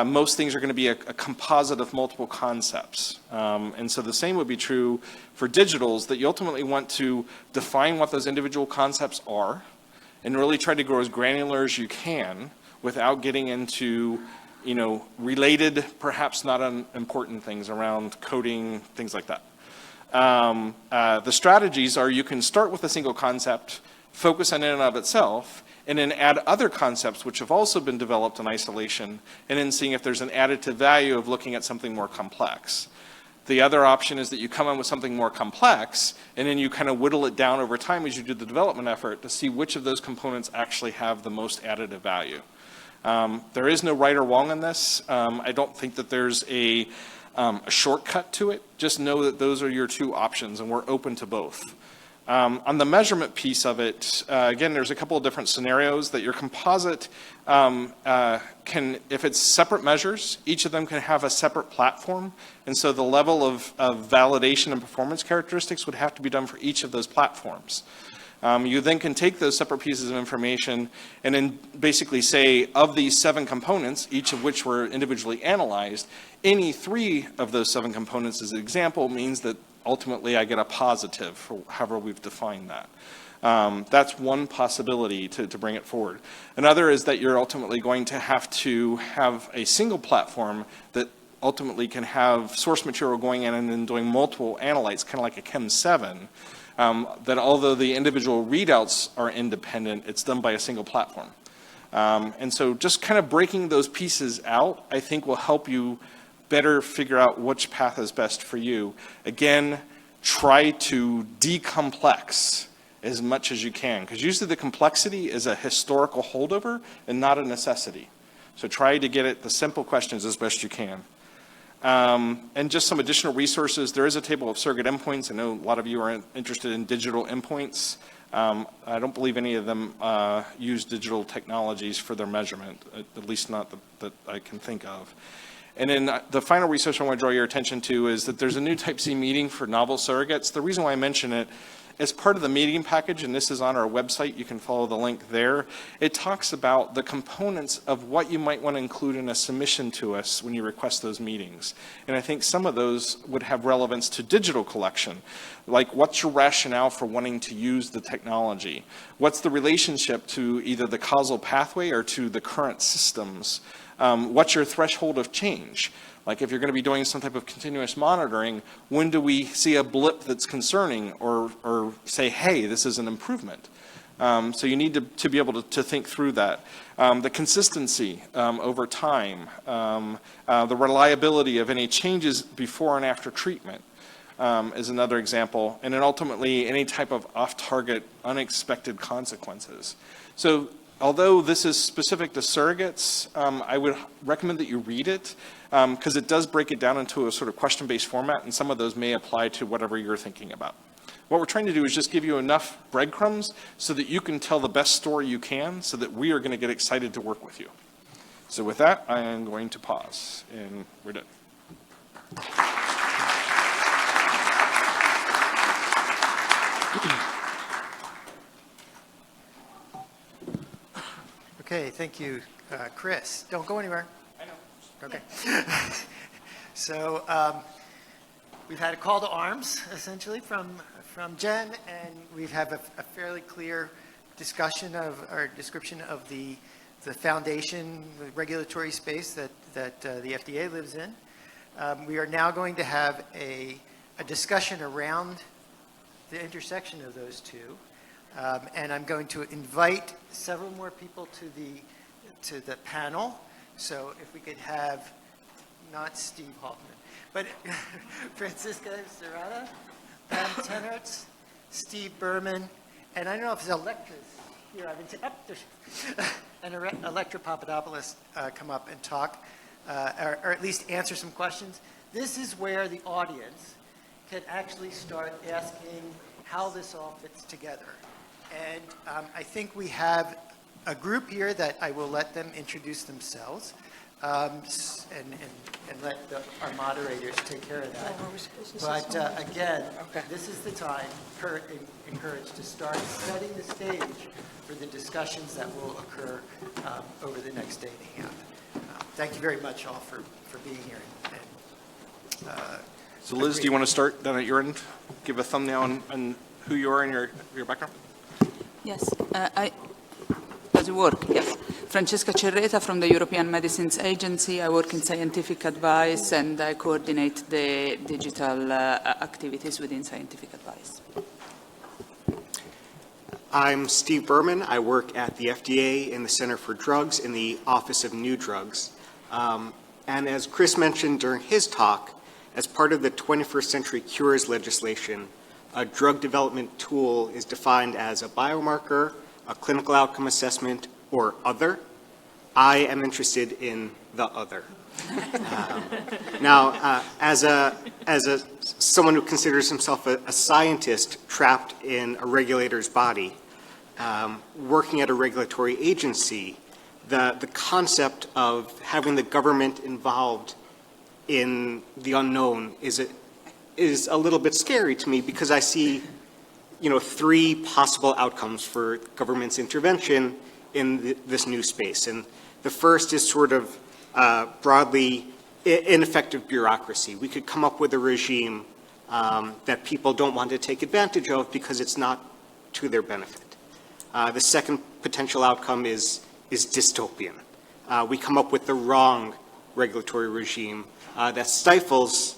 Most things are going to be a composite of multiple concepts. And so the same would be true for digitals, that you ultimately want to define what those individual concepts are and really try to grow as granular as you can without getting into, related, perhaps not unimportant things around coding, things like that. The strategies are you can start with a single concept, focus on it in and of itself, and then add other concepts which have also been developed in isolation, and then seeing if there's an additive value of looking at something more complex. The other option is that you come in with something more complex, and then you kind of whittle it down over time as you do the development effort to see which of those components actually have the most additive value. There is no right or wrong in this. I don't think that there's a shortcut to it. Just know that those are your two options, and we're open to both. On the measurement piece of it, again, there's a couple of different scenarios that your composite can, if it's separate measures, each of them can have a separate platform. And so the level of validation and performance characteristics would have to be done for each of those platforms. You then can take those separate pieces of information and then basically say, of these 7 components, each of which were individually analyzed, any 3 of those 7 components as an example means that ultimately I get a positive, for however we've defined that. That's one possibility to bring it forward. Another is that you're ultimately going to have a single platform that ultimately can have source material going in and then doing multiple analytes, kind of like a Chem 7, that although the individual readouts are independent, it's done by a single platform. And so just kind of breaking those pieces out, I think will help you better figure out which path is best for you. Again, try to decomplex as much as you can, because usually the complexity is a historical holdover and not a necessity. So try to get at the simple questions as best you can. And just some additional resources. There is a table of surrogate endpoints. I know a lot of you are interested in digital endpoints. I don't believe any of them use digital technologies for their measurement, at least not that I can think of. And then the final resource I want to draw your attention to is that there's a new Type C meeting for novel surrogates. The reason why I mention it, as part of the meeting package, and this is on our website, you can follow the link there, it talks about the components of what you might want to include in a submission to us when you request those meetings. And I think some of those would have relevance to digital collection. Like, what's your rationale for wanting to use the technology? What's the relationship to either the causal pathway or to the current systems? What's your threshold of change? Like, if you're going to be doing some type of continuous monitoring, when do we see a blip that's concerning or say, hey, this is an improvement? So you need to be able to think through that. The consistency over time, the reliability of any changes before and after treatment is another example. And then ultimately, any type of off-target, unexpected consequences. So although this is specific to surrogates, I would recommend that you read it, because it does break it down into a sort of question-based format, and some of those may apply to whatever you're thinking about. What we're trying to do is just give you enough breadcrumbs so that you can tell the best story you can, so that we are going to get excited to work with you. So with that, I am going to pause, and we're done. Okay, thank you, Chris. Don't go anywhere. I know. Okay. So we've had a call to arms, essentially, from Jen, and we have a fairly clear discussion of, or description of the foundation, the regulatory space that the FDA lives in. We are now going to have a discussion around the intersection of those two. And I'm going to invite several more people to the panel. So if we could have, not Steve Hoffman, but Francisca Serrata, Pam Tennertz, Steve Berman, and I don't know if Electra's here. I've been and Electra Papadopoulos come up and talk, or at least answer some questions. This is where the audience can actually start asking how this all fits together. And I think we have a group here that I will let them introduce themselves and let our moderators take care of that. But again, this is the time, encouraged to start setting the stage for the discussions that will occur over the next day and a half. Thank you very much all for being here. So Liz, do you want to start down at your end? Give a thumbnail on who you are and your background? Yes, does it work? Yes. Francesca Cerreta from the European Medicines Agency. I work in scientific advice and I coordinate the digital activities within scientific advice. I'm Steve Berman. I work at the FDA in the Center for Drugs in the Office of New Drugs. And as Chris mentioned during his talk, as part of the 21st Century Cures legislation, a drug development tool is defined as a biomarker, a clinical outcome assessment, or other. I am interested in the other. Now, as someone who considers himself a scientist trapped in a regulator's body, working at a regulatory agency, the concept of having the government involved in the unknown is a little bit scary to me, because I see, three possible outcomes for government's intervention in this new space. And the first is sort of broadly ineffective bureaucracy. We could come up with a regime that people don't want to take advantage of because it's not to their benefit. The second potential outcome is dystopian. We come up with the wrong regulatory regime that stifles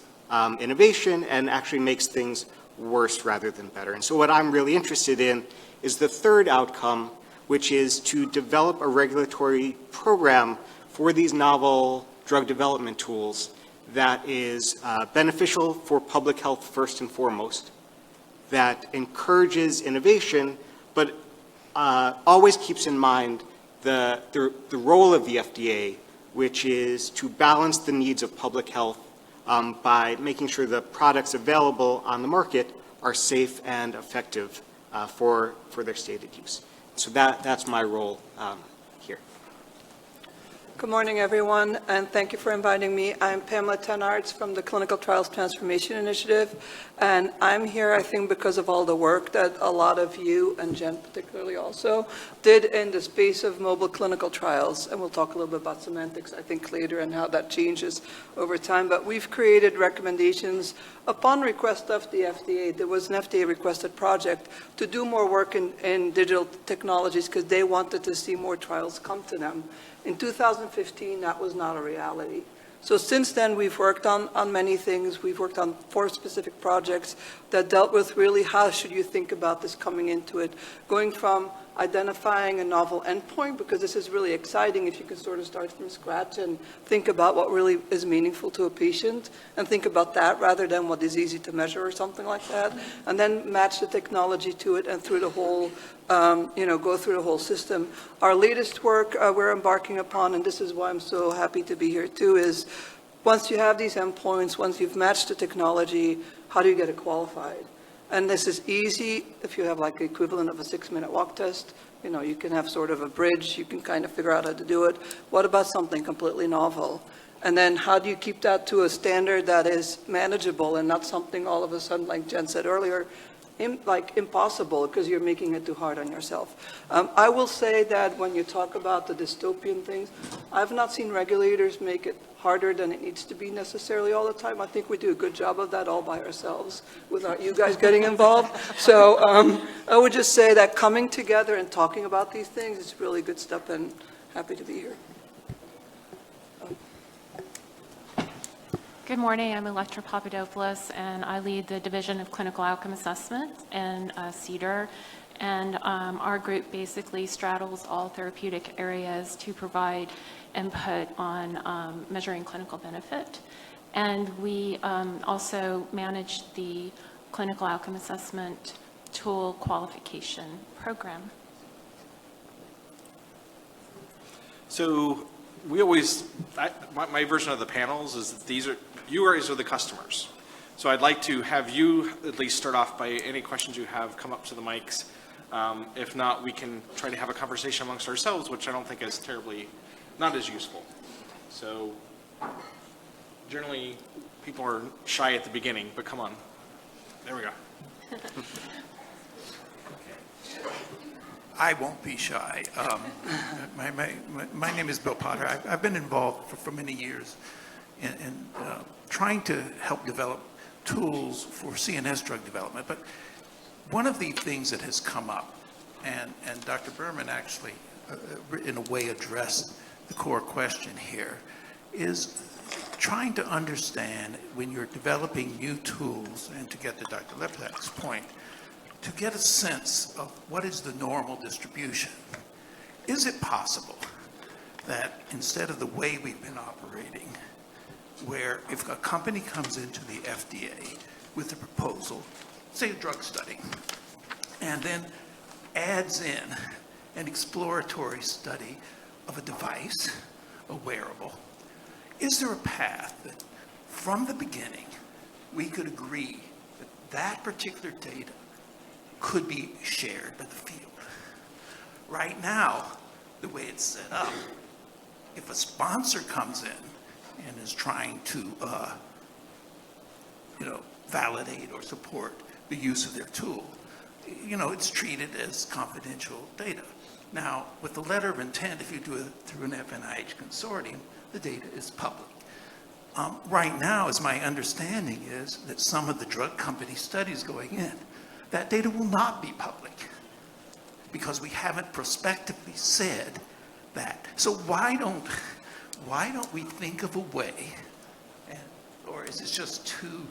innovation and actually makes things worse rather than better. And so what I'm really interested in is the third outcome, which is to develop a regulatory program for these novel drug development tools that is beneficial for public health first and foremost, that encourages innovation, but always keeps in mind the role of the FDA, which is to balance the needs of public health by making sure the products available on the market are safe and effective for their stated use. So that's my role here. Good morning, everyone, and thank you for inviting me. I'm Pamela Tennertz from the Clinical Trials Transformation Initiative, and I'm here, I think, because of all the work that a lot of you, and Jen particularly also, did in the space of mobile clinical trials. And we'll talk a little bit about semantics, I think, later, and how that changes over time. But we've created recommendations upon request of the FDA. There was an FDA-requested project to do more work in digital technologies because they wanted to see more trials come to them. In 2015, that was not a reality. So since then, we've worked on many things. We've worked on 4 specific projects that dealt with really how should you think about this coming into it, going from identifying a novel endpoint, because this is really exciting if you can sort of start from scratch and think about what really is meaningful to a patient and think about that rather than what is easy to measure or something like that, and then match the technology to it and through the whole, go through the whole system. Our latest work we're embarking upon, and this is why I'm so happy to be here too, is once you have these endpoints, once you've matched the technology, how do you get it qualified? And this is easy if you have like the equivalent of a 6-minute walk test. You know, you can have sort of a bridge, you can kind of figure out how to do it. What about something completely novel? And then how do you keep that to a standard that is manageable and not something all of a sudden, like Jen said earlier, like impossible because you're making it too hard on yourself. I will say that when you talk about the dystopian things, I've not seen regulators make it harder than it needs to be necessarily all the time. I think we do a good job of that all by ourselves without you guys getting involved. So I would just say that coming together and talking about these things is really good stuff, and happy to be here. Good morning, I'm Electra Papadopoulos, and I lead the Division of Clinical Outcome Assessment in CDER. And our group basically straddles all therapeutic areas to provide input on measuring clinical benefit. And we also manage the Clinical Outcome Assessment Tool Qualification Program. So we always, my version of the panels is that you guys are the customers. So I'd like to have you at least start off by any questions you have, come up to the mics. If not, we can try to have a conversation amongst ourselves, which I don't think is not as useful. So generally, people are shy at the beginning, but come on. There we go. I won't be shy. My name is Bill Potter. I've been involved for many years in trying to help develop tools for CNS drug development. But one of the things that has come up, and Dr. Berman actually, in a way, addressed the core question here, is trying to understand when you're developing new tools, and to get to Dr. Leptak's point, to get a sense of what is the normal distribution. Is it possible that instead of the way we've been operating, where if a company comes into the FDA with a proposal, say a drug study, and then adds in an exploratory study of a device, a wearable, is there a path that from the beginning we could agree that that particular data could be shared by the field? Right now, the way it's set up, if a sponsor comes in and is trying to validate or support the use of their tool, it's treated as confidential data. Now, with the letter of intent, if you do it through an FNIH consortium, the data is public. Right now, as my understanding is that some of the drug company studies going in, that data will not be public because we haven't prospectively said that. So why don't we think of a way, or is it just too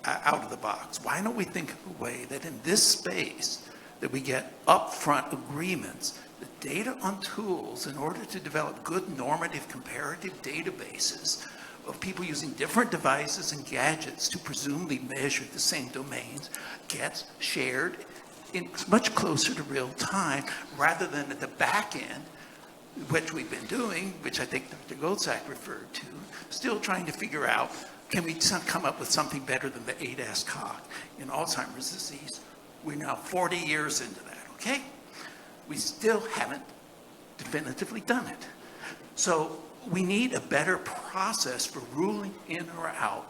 out of the box? Why don't we think of a way that in this space that we get upfront agreements, the data on tools in order to develop good normative comparative databases of people using different devices and gadgets to presumably measure the same domains gets shared in much closer to real time rather than at the back end, which we've been doing, which I think Dr. Goldsack referred to, still trying to figure out, can we come up with something better than the ADAS-Cog in Alzheimer's disease? We're now 40 years into that, okay? We still haven't definitively done it. So we need a better process for ruling in or out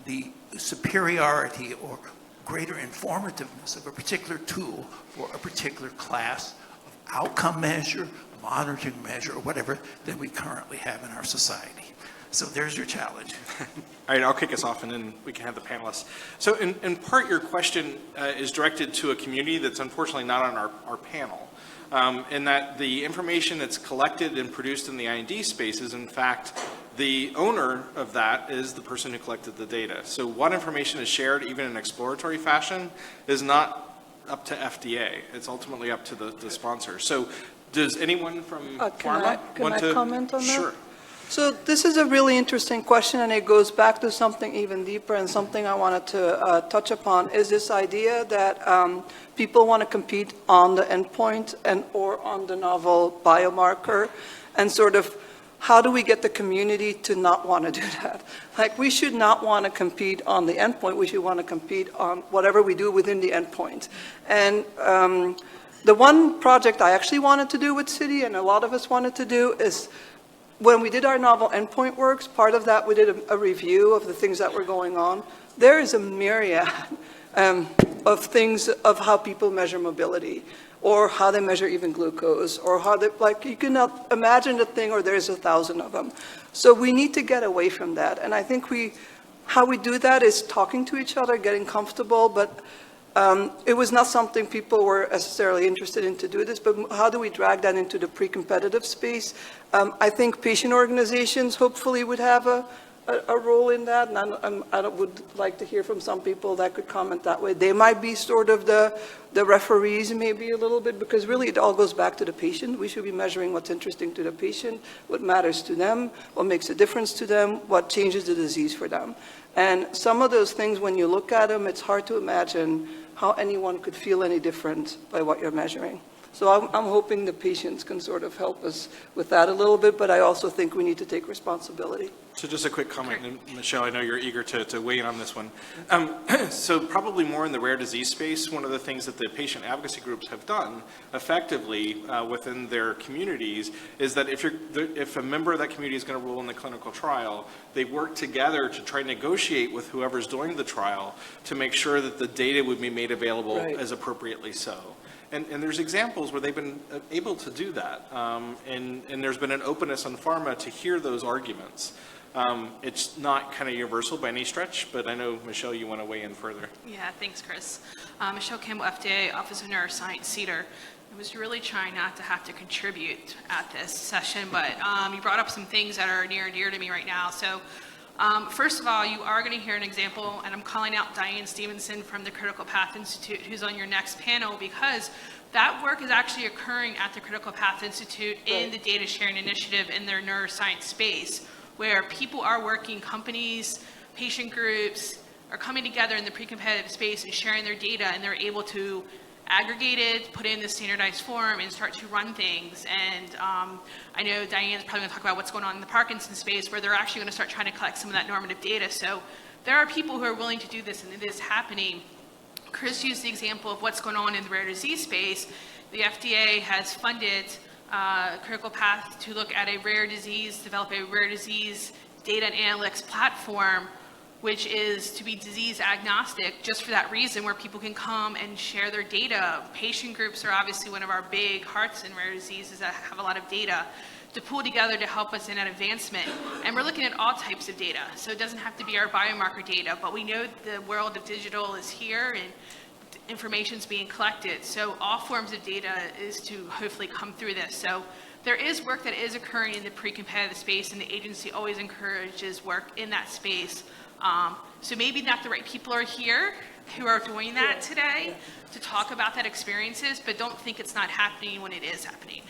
the superiority or greater informativeness of a particular tool for a particular class of outcome measure, monitoring measure, or whatever that we currently have in our society. So there's your challenge. All right, I'll kick us off and then we can have the panelists. So in part, your question is directed to a community that's unfortunately not on our panel, in that the information that's collected and produced in the IND space is in fact, the owner of that is the person who collected the data. So what information is shared, even in exploratory fashion, is not up to FDA. It's ultimately up to the sponsor. So does anyone from pharma want to comment on that? Sure. So this is a really interesting question, and it goes back to something even deeper, and something I wanted to touch upon is this idea that people want to compete on the endpoint and or on the novel biomarker, and sort of how do we get the community to not want to do that? Like, we should not want to compete on the endpoint. We should want to compete on whatever we do within the endpoint. And the one project I actually wanted to do with City, and a lot of us wanted to do, is when we did our novel endpoint works, part of that we did a review of the things that were going on. There is a myriad of things of how people measure mobility, or how they measure even glucose, or how they, like, you cannot imagine a thing, or there's 1,000 of them. So we need to get away from that. And I think how we do that is talking to each other, getting comfortable, but it was not something people were necessarily interested in to do this, but how do we drag that into the pre-competitive space? I think patient organizations hopefully would have a role in that, and I would like to hear from some people that could comment that way. They might be sort of the referees maybe a little bit, because really it all goes back to the patient. We should be measuring what's interesting to the patient, what matters to them, what makes a difference to them, what changes the disease for them. And some of those things, when you look at them, it's hard to imagine how anyone could feel any different by what you're measuring. So I'm hoping the patients can sort of help us with that a little bit, but I also think we need to take responsibility. So just a quick comment, and Michelle, I know you're eager to weigh in on this one. So probably more in the rare disease space, one of the things that the patient advocacy groups have done effectively within their communities is that if a member of that community is going to rule in the clinical trial, they work together to try to negotiate with whoever's doing the trial to make sure that the data would be made available as appropriately so. And there's examples where they've been able to do that, and there's been an openness on pharma to hear those arguments. It's not kind of universal by any stretch, but I know, Michelle, you want to weigh in further. Yeah, thanks, Chris. Michelle Campbell, FDA, Office of Neuroscience, CDER. I was really trying not to have to contribute at this session, but you brought up some things that are near and dear to me right now. So first of all, you are going to hear an example, and I'm calling out Diane Stevenson from the Critical Path Institute, who's on your next panel, because that work is actually occurring at the Critical Path Institute in the data sharing initiative in their neuroscience space, where people are working, companies, patient groups are coming together in the pre-competitive space and sharing their data, and they're able to aggregate it, put it in the standardized form, and start to run things. And I know Diane's probably going to talk about what's going on in the Parkinson's space, where they're actually going to start trying to collect some of that normative data. So there are people who are willing to do this, and it is happening. Chris used the example of what's going on in the rare disease space. The FDA has funded Critical Path to look at develop a rare disease data and analytics platform, which is to be disease agnostic, just for that reason, where people can come and share their data. Patient groups are obviously one of our big hearts in rare diseases that have a lot of data to pull together to help us in that advancement. And we're looking at all types of data. So it doesn't have to be our biomarker data, but we know the world of digital is here and information's being collected. So all forms of data is to hopefully come through this. So there is work that is occurring in the pre-competitive space, and the agency always encourages work in that space. So maybe not the right people are here who are doing that today to talk about that experiences, but don't think it's not happening when it is happening.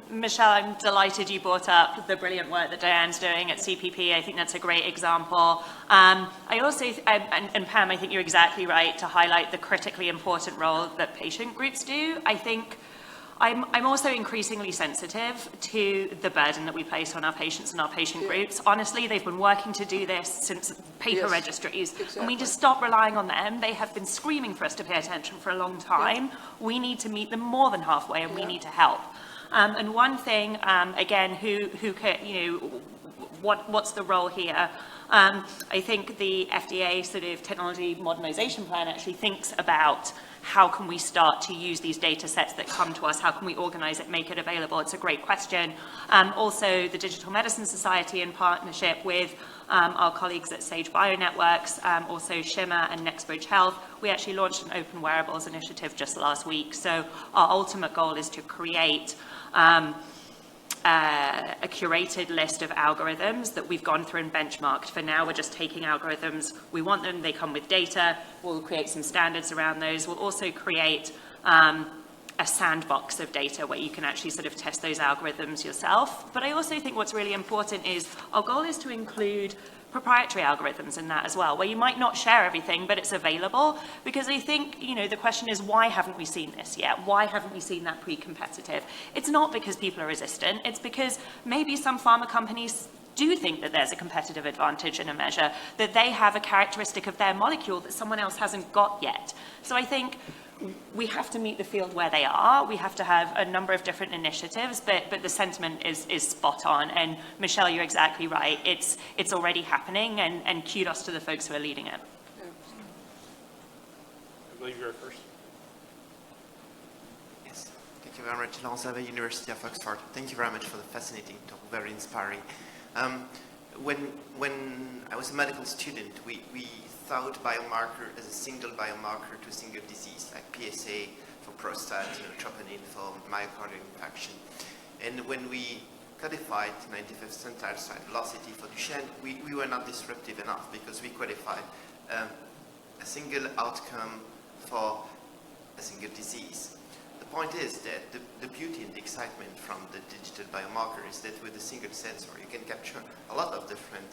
Michelle, I'm delighted you brought up the brilliant work that Diane's doing at CPP. I think that's a great example. I also, and Pam, I think you're exactly right to highlight the critically important role that patient groups do. I think I'm also increasingly sensitive to the burden that we place on our patients and our patient groups. Honestly, they've been working to do this since paper registries, and we just stop relying on them. They have been screaming for us to pay attention for a long time. We need to meet them more than halfway, and we need to help. And one thing, again, who can, what's the role here? I think the FDA sort of technology modernization plan actually thinks about how can we start to use these data sets that come to us? How can we organize it, make it available? It's a great question. Also, the Digital Medicine Society, in partnership with our colleagues at Sage Bionetworks, also Shimmer and NextBridge Health, we actually launched an open wearables initiative just last week. So our ultimate goal is to create a curated list of algorithms that we've gone through and benchmarked. For now, we're just taking algorithms. We want them, they come with data. We'll create some standards around those. We'll also create a sandbox of data where you can actually sort of test those algorithms yourself. But I also think what's really important is our goal is to include proprietary algorithms in that as well, where you might not share everything, but it's available. Because I think, the question is, why haven't we seen this yet? Why haven't we seen that pre-competitive? It's not because people are resistant. It's because maybe some pharma companies do think that there's a competitive advantage in a measure, that they have a characteristic of their molecule that someone else hasn't got yet. So I think we have to meet the field where they are. We have to have a number of different initiatives, but the sentiment is spot on. And Michelle, you're exactly right. It's already happening, and kudos to the folks who are leading it. I believe you're first. Yes, thank you very much. Lance Ave, University of Oxford. Thank you very much for the fascinating talk, very inspiring. When I was a medical student, we thought biomarker as a single biomarker to a single disease, like PSA for prostate, troponin for myocardial infarction. And when we codified 95th centile site velocity for Duchenne, we were not disruptive enough because we codified a single outcome for a single disease. The point is that the beauty and the excitement from the digital biomarker is that with a single sensor, you can capture a lot of different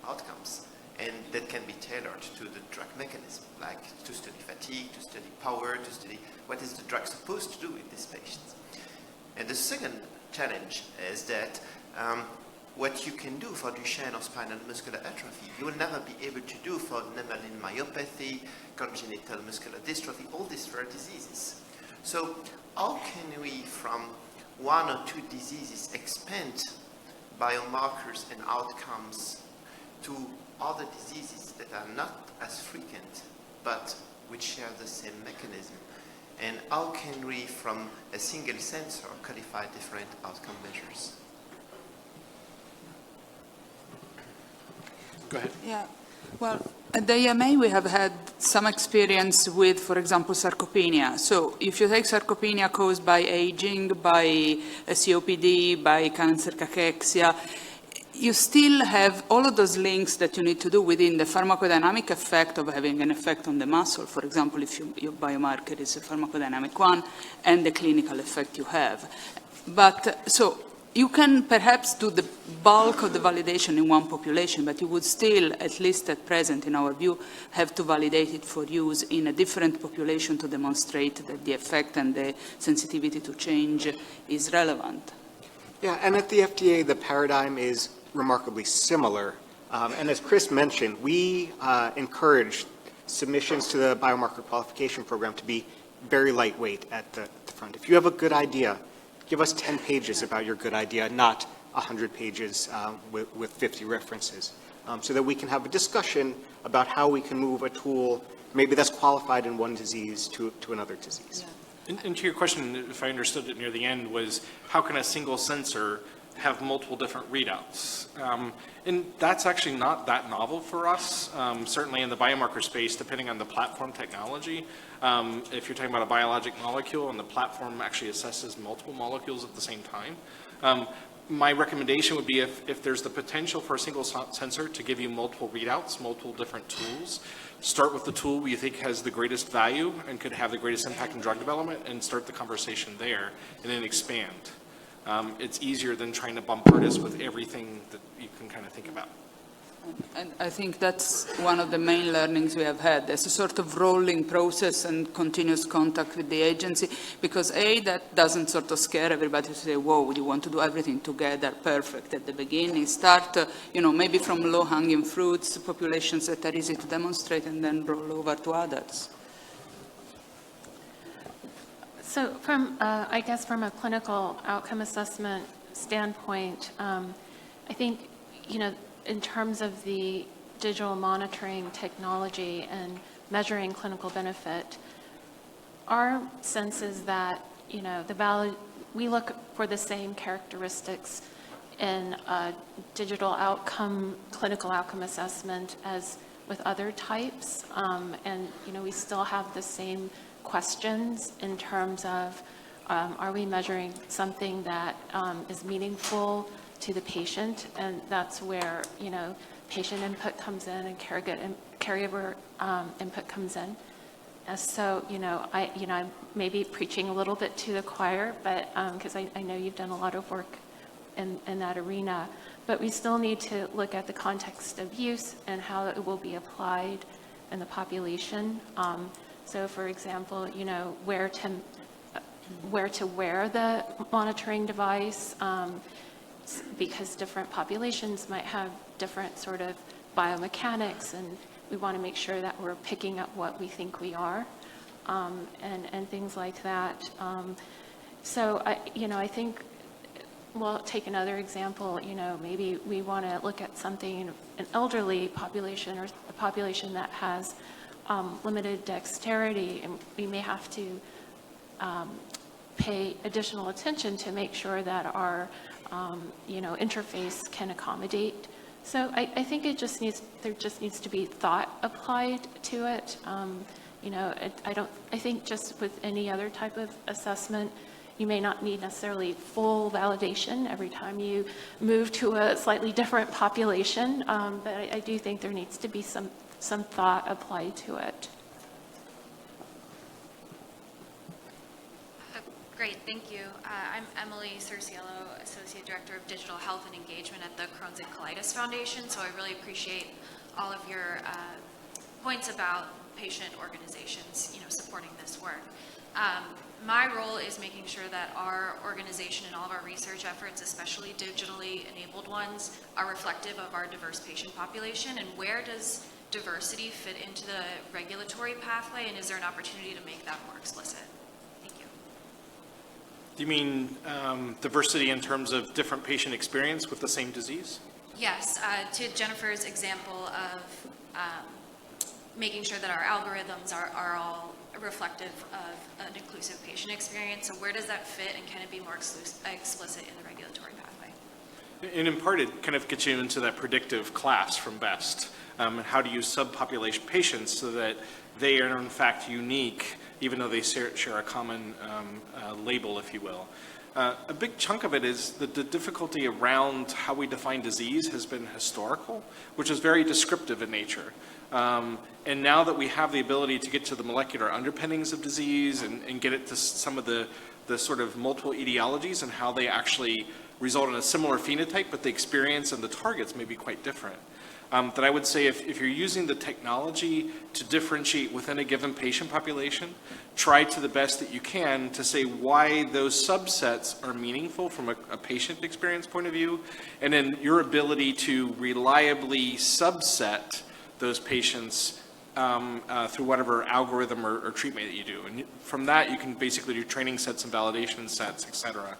outcomes, and that can be tailored to the drug mechanism, like to study fatigue, to study power, to study what is the drug supposed to do with these patients. And the second challenge is that what you can do for Duchenne or spinal muscular atrophy, you will never be able to do for Nemaline myopathy, congenital muscular dystrophy, all these rare diseases. So how can we, from one or two diseases, expand biomarkers and outcomes to other diseases that are not as frequent, but which share the same mechanism? And how can we, from a single sensor, codify different outcome measures? Go ahead. Yeah, well, at the EMA we have had some experience with, for example, sarcopenia. So if you take sarcopenia caused by aging, by COPD, by cancer cachexia, you still have all of those links that you need to do within the pharmacodynamic effect of having an effect on the muscle. For example, if your biomarker is a pharmacodynamic one, and the clinical effect you have. But so you can perhaps do the bulk of the validation in one population, but you would still, at least at present, in our view, have to validate it for use in a different population to demonstrate that the effect and the sensitivity to change is relevant. Yeah, and at the FDA, the paradigm is remarkably similar. And as Chris mentioned, we encourage submissions to the biomarker qualification program to be very lightweight at the front. If you have a good idea, give us 10 pages about your good idea, not 100 pages with 50 references, so that we can have a discussion about how we can move a tool, maybe that's qualified in one disease to another disease. Yeah. And to your question, if I understood it near the end, was how can a single sensor have multiple different readouts? And that's actually not that novel for us. Certainly in the biomarker space, depending on the platform technology, if you're talking about a biologic molecule and the platform actually assesses multiple molecules at the same time, my recommendation would be if there's the potential for a single sensor to give you multiple readouts, multiple different tools, start with the tool you think has the greatest value and could have the greatest impact in drug development and start the conversation there and then expand. It's easier than trying to bombard us with everything that you can kind of think about. And I think that's one of the main learnings we have had. There's a sort of rolling process and continuous contact with the agency, because that doesn't sort of scare everybody to say, whoa, you want to do everything together perfect at the beginning. Start, maybe from low-hanging fruits, populations that are easy to demonstrate, and then roll over to others. So I guess from a clinical outcome assessment standpoint, I think, in terms of the digital monitoring technology and measuring clinical benefit, our sense is that, we look for the same characteristics in a digital outcome, clinical outcome assessment as with other types. And, we still have the same questions in terms of, are we measuring something that is meaningful to the patient? And that's where, patient input comes in and caregiver input comes in. So, I may be preaching a little bit to the choir, but because I know you've done a lot of work in that arena. but we still need to look at the context of use and how it will be applied in the population. So for example, you know, where to wear the monitoring device, because different populations might have different sort of biomechanics, and we want to make sure that we're picking up what we think we are, and things like that. So I think, well, take another example, you know, maybe we want to look at something, an elderly population or a population that has limited dexterity, and we may have to pay additional attention to make sure that our interface can accommodate. So I think there just needs to be thought applied to it. I think just with any other type of assessment, you may not need necessarily full validation every time you move to a slightly different population, but I do think there needs to be some thought applied to it. Great, thank you. I'm Emily Cerciello, Associate Director of Digital Health and Engagement at the Crohn's and Colitis Foundation, so I really appreciate all of your points about patient organizations, supporting this work. My role is making sure that our organization and all of our research efforts, especially digitally enabled ones, are reflective of our diverse patient population. And where does diversity fit into the regulatory pathway, and is there an opportunity to make that more explicit? Thank you. Do you mean diversity in terms of different patient experience with the same disease? Yes, to Jennifer's example of making sure that our algorithms are all reflective of an inclusive patient experience. So where does that fit, and can it be more explicit in the regulatory pathway? And in part, it kind of gets you into that predictive class from BEST. How do you subpopulate patients so that they are in fact unique, even though they share a common label, if you will. A big chunk of it is that the difficulty around how we define disease has been historical, which is very descriptive in nature. And now that we have the ability to get to the molecular underpinnings of disease and get it to some of the sort of multiple etiologies and how they actually result in a similar phenotype, but the experience and the targets may be quite different. That I would say if you're using the technology to differentiate within a given patient population, try to the best that you can to say why those subsets are meaningful from a patient experience point of view, and then your ability to reliably subset those patients through whatever algorithm or treatment that you do. And from that, you can basically do training sets and validation sets, et cetera.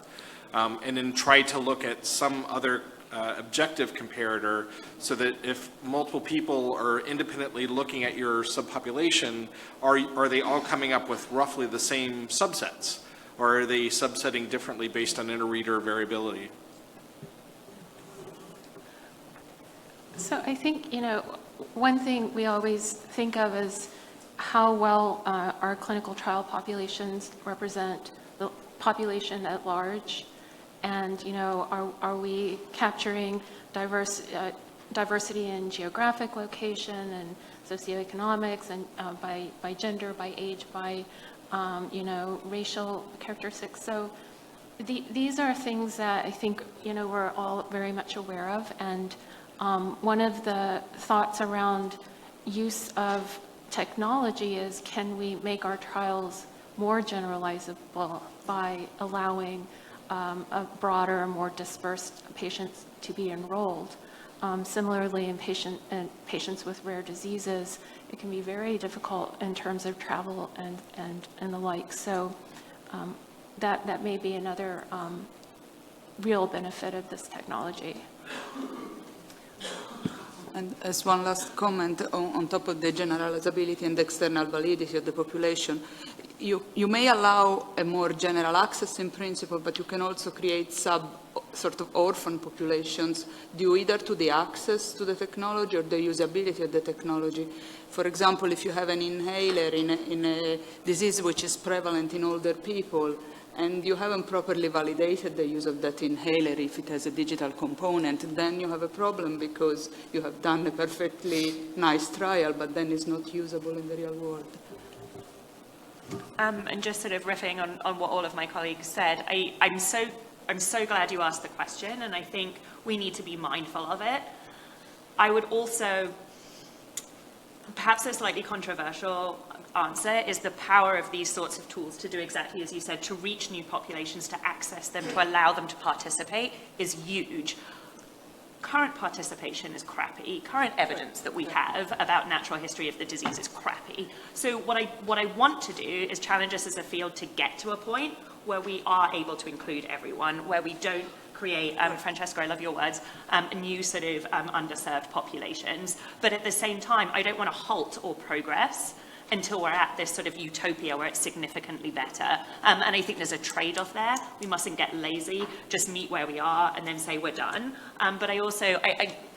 And then try to look at some other objective comparator so that if multiple people are independently looking at your subpopulation, are they all coming up with roughly the same subsets? Or are they subsetting differently based on inter-reader variability? So I think, one thing we always think of is how well our clinical trial populations represent the population at large. And, are we capturing diversity in geographic location and socioeconomics and by gender, by age, by, racial characteristics. So these are things that I think, we're all very much aware of. And one of the thoughts around use of technology is, can we make our trials more generalizable by allowing a broader, more dispersed patients to be enrolled? Similarly, in patients with rare diseases, it can be very difficult in terms of travel and the like. So that may be another real benefit of this technology. And as one last comment on top of the generalizability and external validity of the population, you may allow a more general access in principle, but you can also create sort of orphan populations due either to the access to the technology or the usability of the technology. For example, if you have an inhaler in a disease which is prevalent in older people, and you haven't properly validated the use of that inhaler if it has a digital component, then you have a problem because you have done a perfectly nice trial, but then it's not usable in the real world. And just sort of riffing on what all of my colleagues said, I'm so I'm so glad you asked the question, and I think we need to be mindful of it. I would also, perhaps a slightly controversial answer is the power of these sorts of tools to do exactly as you said, to reach new populations, to access them, to allow them to participate is huge. Current participation is crappy. Current evidence that we have about natural history of the disease is crappy. So what I want to do is challenge us as a field to get to a point where we are able to include everyone, where we don't create, Francesca, I love your words, new sort of underserved populations. But at the same time, I don't want to halt all progress until we're at this sort of utopia where it's significantly better. And I think there's a trade-off there. We mustn't get lazy, just meet where we are and then say we're done. But I also,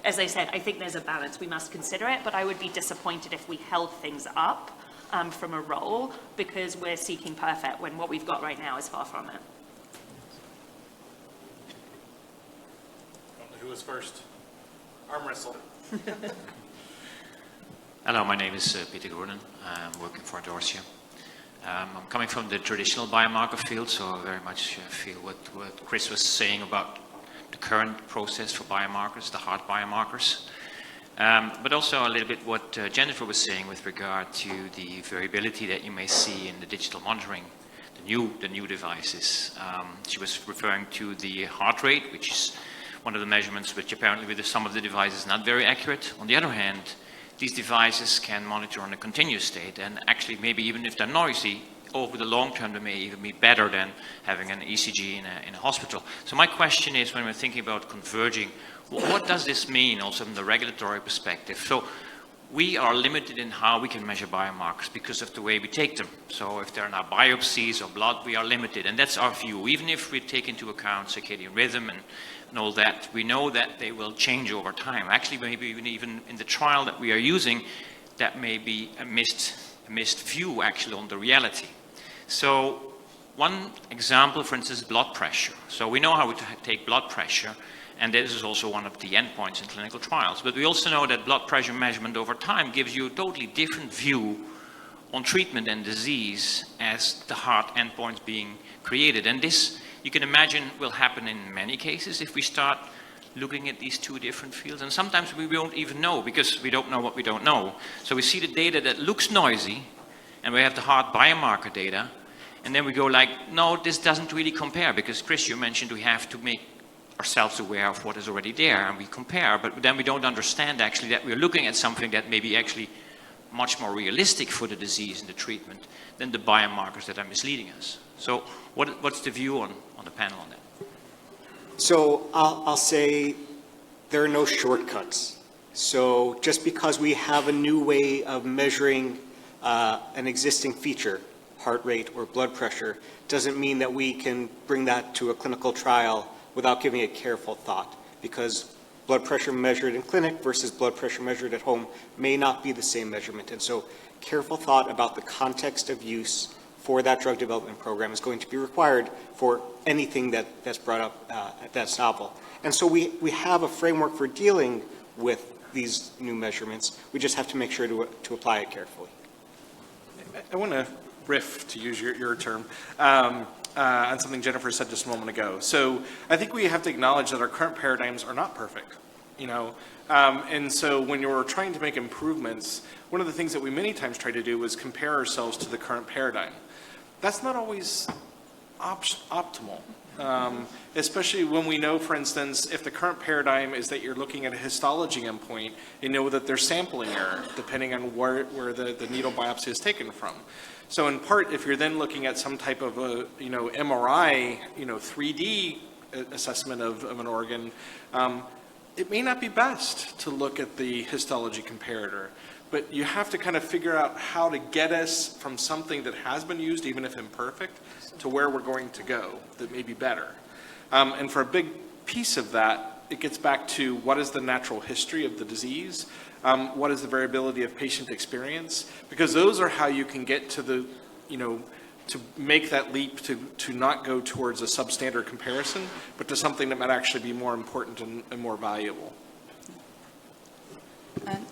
as I said, I think there's a balance. We must consider it, but I would be disappointed if we held things up from a role because we're seeking perfect when what we've got right now is far from it. Who was first? Arm wrestle. Hello, my name is Peter Groenen. I'm working for Consortium. I'm coming from the traditional biomarker field, so I very much feel what Chris was saying about the current process for biomarkers, the hard biomarkers. But also a little bit what Jennifer was saying with regard to the variability that you may see in the digital monitoring, the new devices. She was referring to the heart rate, which is one of the measurements which apparently with some of the devices is not very accurate. On the other hand, these devices can monitor on a continuous state, and actually maybe even if they're noisy, over the long term they may even be better than having an ECG in a hospital. So my question is, when we're thinking about converging, what does this mean also from the regulatory perspective? So we are limited in how we can measure biomarkers because of the way we take them. So if there are now biopsies or blood, we are limited, and that's our view. Even if we take into account circadian rhythm and all that, we know that they will change over time. Actually, maybe even in the trial that we are using, that may be a missed view actually on the reality. So one example, for instance, blood pressure. So we know how to take blood pressure, and this is also one of the endpoints in clinical trials. But we also know that blood pressure measurement over time gives you a totally different view on treatment and disease as the hard endpoints being created. And this, you can imagine, will happen in many cases if we start looking at these two different fields. And sometimes we won't even know because we don't know what we don't know. So we see the data that looks noisy, and we have the hard biomarker data, and then we go like, no, this doesn't really compare, because Chris, you mentioned we have to make ourselves aware of what is already there, and we compare, but then we don't understand actually that we're looking at something that may be actually much more realistic for the disease and the treatment than the biomarkers that are misleading us. So what's the view on the panel on that? So I'll say there are no shortcuts. So just because we have a new way of measuring an existing feature, heart rate or blood pressure, doesn't mean that we can bring that to a clinical trial without giving it careful thought, because blood pressure measured in clinic versus blood pressure measured at home may not be the same measurement. And so careful thought about the context of use for that drug development program is going to be required for anything that's brought up that's novel. And so we have a framework for dealing with these new measurements. We just have to make sure to apply it carefully. I want to riff, to use your term, on something Jennifer said just a moment ago. So I think we have to acknowledge that our current paradigms are not perfect, and so when you're trying to make improvements, one of the things that we many times try to do is compare ourselves to the current paradigm. That's not always optimal, especially when we know, for instance, if the current paradigm is that you're looking at a histology endpoint, you know that there's sampling error depending on where the needle biopsy is taken from. So in part, if you're then looking at some type of a MRI, 3D assessment of an organ, it may not be best to look at the histology comparator. But you have to kind of figure out how to get us from something that has been used, even if imperfect, to where we're going to go that may be better. And for a big piece of that, it gets back to what is the natural history of the disease, what is the variability of patient experience, because those are how you can get to the, to make that leap to not go towards a substandard comparison, but to something that might actually be more important and more valuable.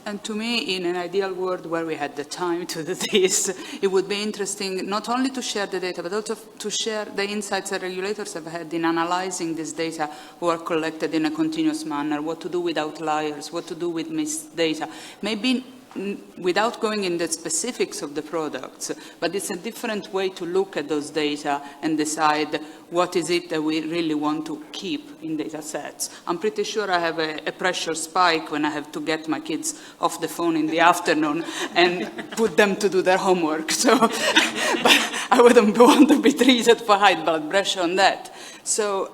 And to me, in an ideal world where we had the time to do this, it would be interesting not only to share the data, but also to share the insights that regulators have had in analyzing this data who are collected in a continuous manner, what to do with outliers, what to do with missed data. Maybe without going in the specifics of the products, but it's a different way to look at those data and decide what is it that we really want to keep in data sets. I'm pretty sure I have a pressure spike when I have to get my kids off the phone in the afternoon and put them to do their homework. So, but I wouldn't want to be treated for high blood pressure on that. So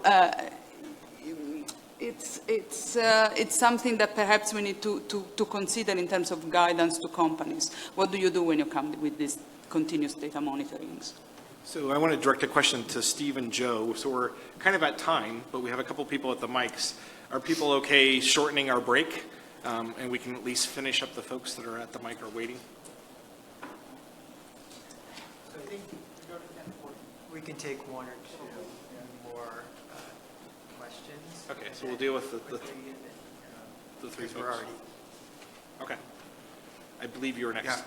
it's something that perhaps we need to consider in terms of guidance to companies. What do you do when you come with these continuous data monitorings? So I want to direct a question to Steve and Joe. So we're kind of at time, but we have a couple people at the mics. Are people okay shortening our break? And we can at least finish up the folks that are at the mic or waiting. So I think we can take one or two more questions. Okay, so we'll deal with the three Because we're folks. already. Okay. I believe you're next. Yeah.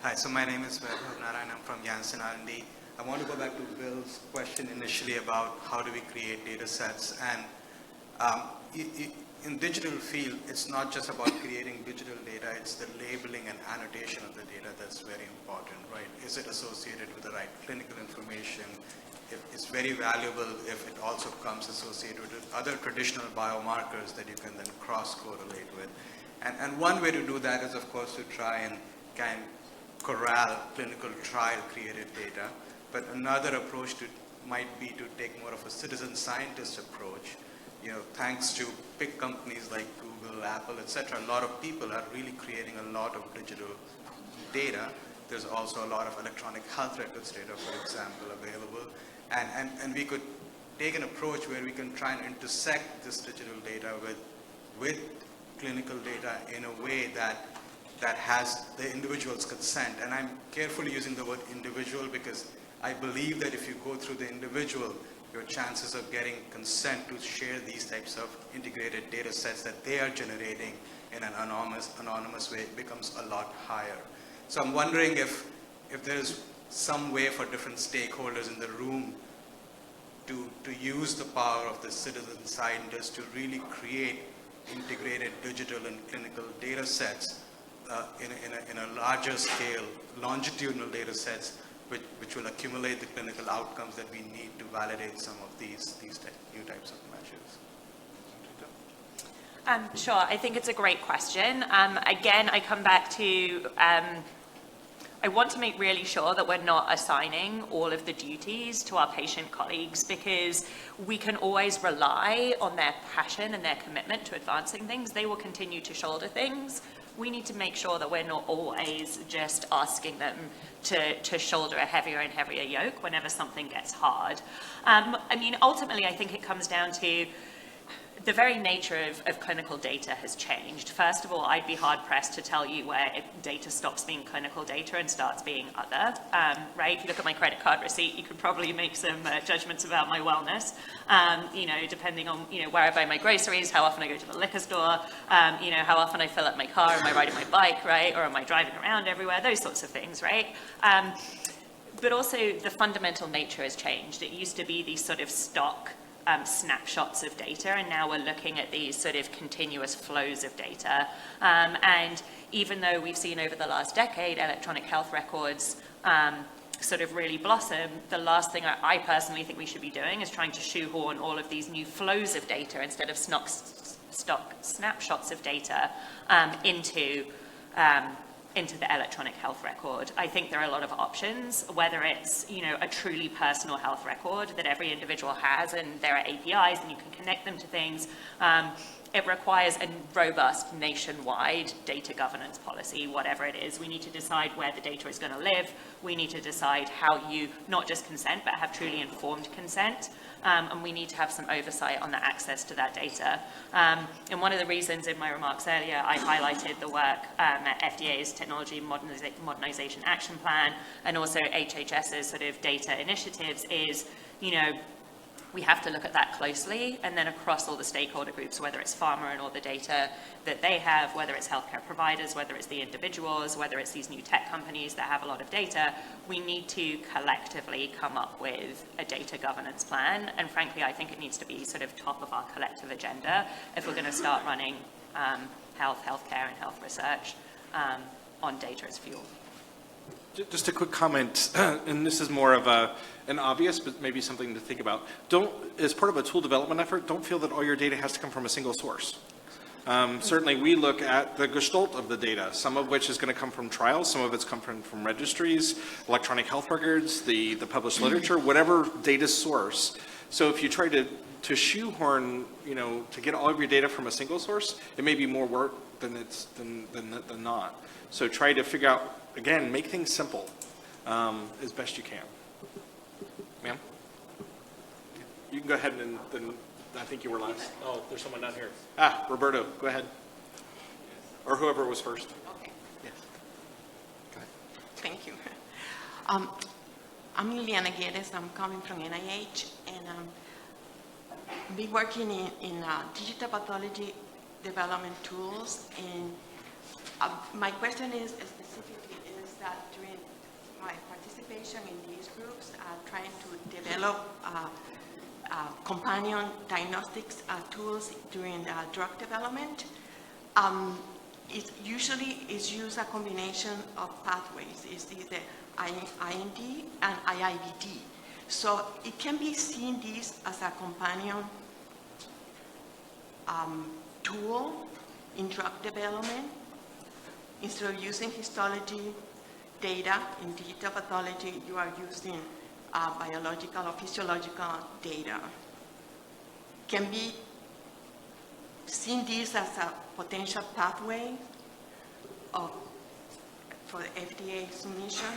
Hi, so my name is Vaibhav Narayan. I'm from Janssen R&D. I want to go back to Bill's question initially about how do we create data sets. And in digital field, it's not just about creating digital data, it's the labeling and annotation of the data that's very important, right? Is it associated with the right clinical information? It's very valuable if it also comes associated with other traditional biomarkers that you can then cross-correlate with. And one way to do that is, of course, to try and kind of corral clinical trial created data. But another approach might be to take more of a citizen scientist approach. You know, thanks to big companies like Google, Apple, etc., a lot of people are really creating a lot of digital data. There's also a lot of electronic health records data, for example, available. And we could take an approach where we can try and intersect this digital data with clinical data in a way that has the individual's consent. And I'm carefully using the word individual because I believe that if you go through the individual, your chances of getting consent to share these types of integrated data sets that they are generating in an anonymous way becomes a lot higher. So I'm wondering if there's some way for different stakeholders in the room to use the power of the citizen scientist to really create integrated digital and clinical data sets in a larger scale, longitudinal data sets, which will accumulate the clinical outcomes that we need to validate some of these new types of measures. Sure, I think it's a great question. Again, I come back to, I want to make really sure that we're not assigning all of the duties to our patient colleagues because we can always rely on their passion and their commitment to advancing things. They will continue to shoulder things. We need to make sure that we're not always just asking them to shoulder a heavier and heavier yoke whenever something gets hard. I mean, ultimately, I think it comes down to the very nature of clinical data has changed. First of all, I'd be hard-pressed to tell you where data stops being clinical data and starts being other, right? If you look at my credit card receipt, you could probably make some judgments about my wellness, you know, depending on, you know, where I buy my groceries, how often I go to the liquor store, you know, how often I fill up my car, am I riding my bike, right? Or am I driving around everywhere? Those sorts of things, right? But also the fundamental nature has changed. It used to be these sort of stock snapshots of data, and now we're looking at these sort of continuous flows of data. And even though we've seen over the last decade electronic health records sort of really blossom, the last thing I personally think we should be doing is trying to shoehorn all of these new flows of data instead of stock snapshots of data into the electronic health record. I think there are a lot of options, whether it's, you know, a truly personal health record that every individual has and there are APIs and you can connect them to things. It requires a robust nationwide data governance policy, whatever it is. We need to decide where the data is going to live. We need to decide how you not just consent, but have truly informed consent. And we need to have some oversight on the access to that data. And one of the reasons in my remarks earlier, I highlighted the work at FDA's Technology Modernization Action Plan and also HHS's sort of data initiatives is, you know, we have to look at that closely, and then across all the stakeholder groups, whether it's pharma and all the data that they have, whether it's healthcare providers, whether it's the individuals, whether it's these new tech companies that have a lot of data, we need to collectively come up with a data governance plan. And frankly, I think it needs to be sort of top of our collective agenda if we're going to start running healthcare and health research on data as fuel. Just a quick comment, and this is more of an obvious, but maybe something to think about. Don't, as part of a tool development effort, don't feel that all your data has to come from a single source. Certainly, we look at the gestalt of the data, some of which is going to come from trials, some of it's come from registries, electronic health records, the published literature, whatever data source. So if you try to shoehorn, to get all of your data from a single source, it may be more work than not. So try to figure out, again, make things simple as best you can. Ma'am? You can go ahead and then I think you were last. Oh, there's someone down here. Roberto, go ahead. Or whoever was first. Okay. Yes. Go ahead. Thank you. I'm Liliana Guedes. I'm coming from NIH, and I've been working in digital pathology development tools. And my question is specifically is that during my participation in these groups, trying to develop companion diagnostics tools during drug development, it usually is used a combination of pathways. It's either IND and IIBD. So it can be seen this as a companion tool in drug development. Instead of using histology data in digital pathology, you are using biological or physiological data. Can be seen this as a potential pathway for the FDA submission?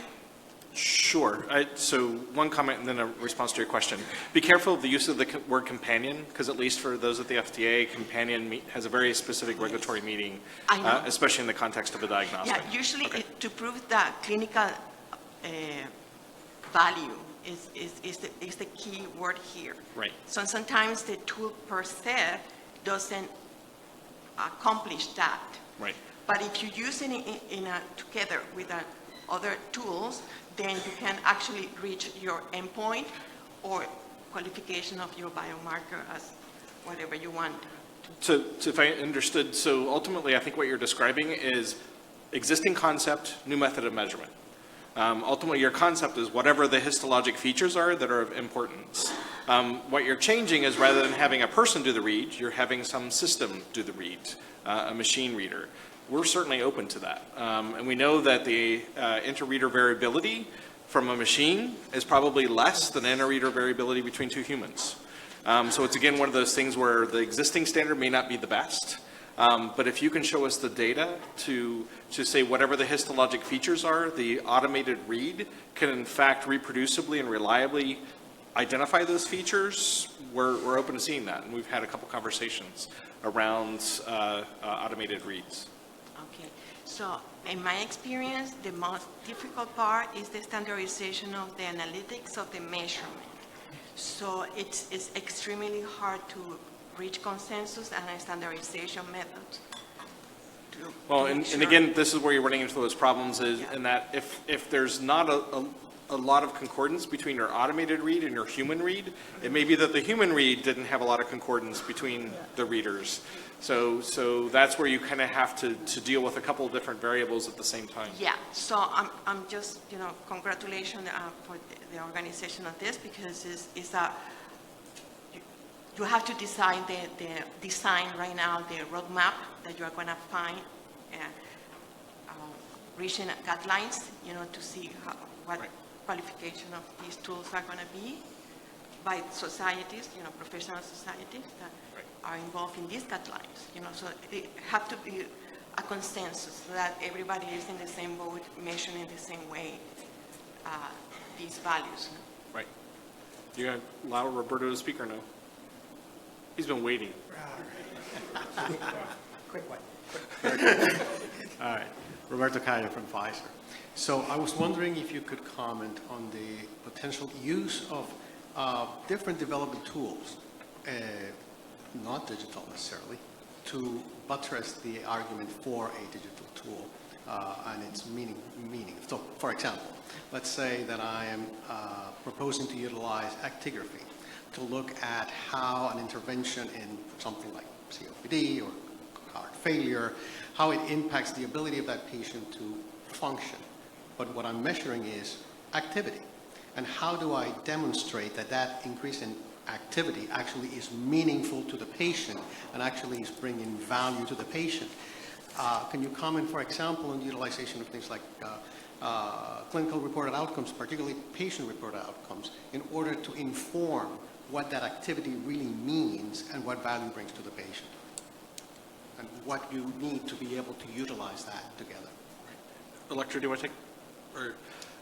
Sure. So one comment and then a response to your question. Be careful of the use of the word companion, because at least for those at the FDA, companion has a very specific regulatory meaning, especially in the context of a diagnostic. Yeah, usually to prove the clinical value is the key word here. Right. So sometimes the tool per se doesn't accomplish that. Right. But if you use it together with other tools, then you can actually reach your endpoint or qualification of your biomarker as whatever you want. So if I understood, so ultimately I think what you're describing is existing concept, new method of measurement. Ultimately your concept is whatever the histologic features are that are of importance. What you're changing is rather than having a person do the read, you're having some system do the read, a machine reader. We're certainly open to that. And we know that the inter-reader variability from a machine is probably less than inter-reader variability between two humans. So it's again one of those things where the existing standard may not be the best, but if you can show us the data to say whatever the histologic features are, the automated read can in fact reproducibly and reliably identify those features, we're open to seeing that. And we've had a couple conversations around automated reads. Okay, so in my experience, the most difficult part is the standardization of the analytics of the measurement. So it's extremely hard to reach consensus and a standardization method. Well, and again, this is where you're running into those problems is in that if there's not a lot of concordance between your automated read and your human read, it may be that the human read didn't have a lot of concordance between the readers. So that's where you kind of have to deal with a couple of different variables at the same time. Yeah, so I'm just, congratulations for the organization of this, because it's you have to design the design right now, the roadmap that you are going to find, reaching guidelines, to see what qualification of these tools are going to be by societies, professional societies that are involved in these guidelines, so it have to be a consensus so that everybody is in the same boat, measuring the same way these values. Right. You going to allow Roberto to speak or no? He's been waiting. Quick one. All right. Roberto Cayo from Pfizer. So I was wondering if you could comment on the potential use of different development tools, not digital necessarily, to buttress the argument for a digital tool and its meaning. So, for example, let's say that I am proposing to utilize actigraphy to look at how an intervention in something like COPD or heart failure, how it impacts the ability of that patient to function. But what I'm measuring is activity. And how do I demonstrate that that increase in activity actually is meaningful to the patient and actually is bringing value to the patient? Can you comment, for example, on the utilization of things like clinical reported outcomes, particularly patient-reported outcomes, in order to inform what that activity really means and what value brings to the patient, and what you need to be able to utilize that together? Electra, do you want to take? Or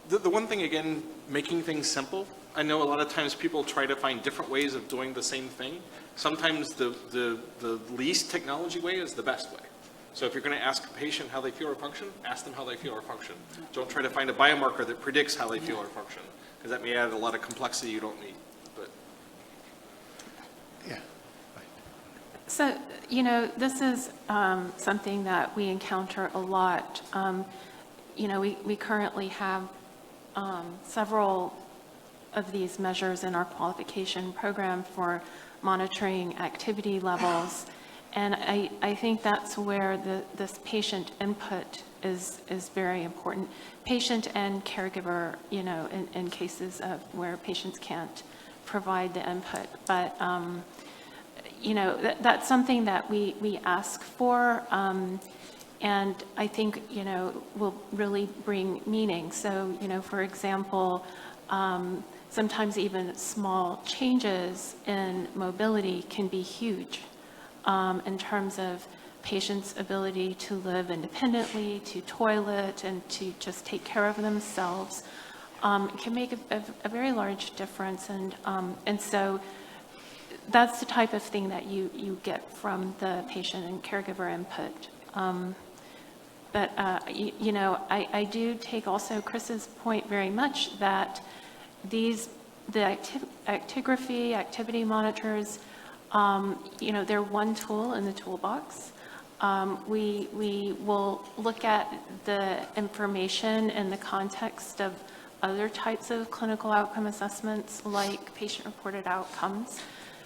the one thing, again, making things simple. I know a lot of times people try to find different ways of doing the same thing. Sometimes the least technology way is the best way. So if you're going to ask a patient how they feel or function, ask them how they feel or function. Don't try to find a biomarker that predicts how they feel or function, because that may add a lot of complexity you don't need. But yeah. So, you know, this is something that we encounter a lot. You know, we currently have several of these measures in our qualification program for monitoring activity levels. And I think that's where this patient input is very important. Patient and caregiver, you know, in cases of where patients can't provide the input. But, you know, that's something that we ask for. And I think, you know, will really bring meaning. So, you know, for example, sometimes even small changes in mobility can be huge in terms of patients' ability to live independently, to toilet, and to just take care of themselves. It can make a very large difference. And so that's the type of thing that you get from the patient and caregiver input. But, you know, I do take also Chris's point very much that the actigraphy, activity monitors, you know, they're one tool in the toolbox. We will look at the information in the context of other types of clinical outcome assessments like patient-reported outcomes.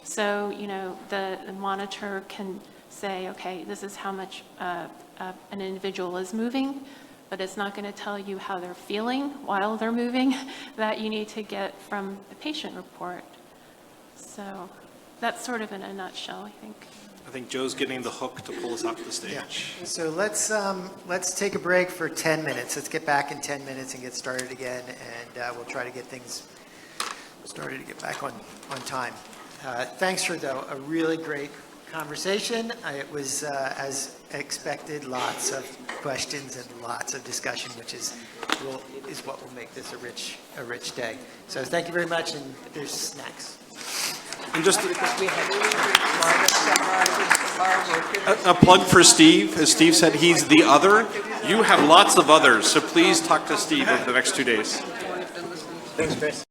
So, you know, the monitor can say, okay, this is how much an individual is moving, but it's not going to tell you how they're feeling while they're moving. That you need to get from the patient report. So that's sort of in a nutshell, I think. I think Joe's getting the hook to pull us off the stage. Yeah. So let's take a break for 10 minutes. Let's get back in 10 minutes and get started again, and we'll try to get things started to get back on time. Thanks for a really great conversation. It was, as expected, lots of questions and lots of discussion, which is what will make this a rich day. So thank you very much, and there's snacks. And just a plug for Steve. As Steve said, he's the other. You have lots of others, so please talk to Steve over the next 2 days. Thanks, Chris.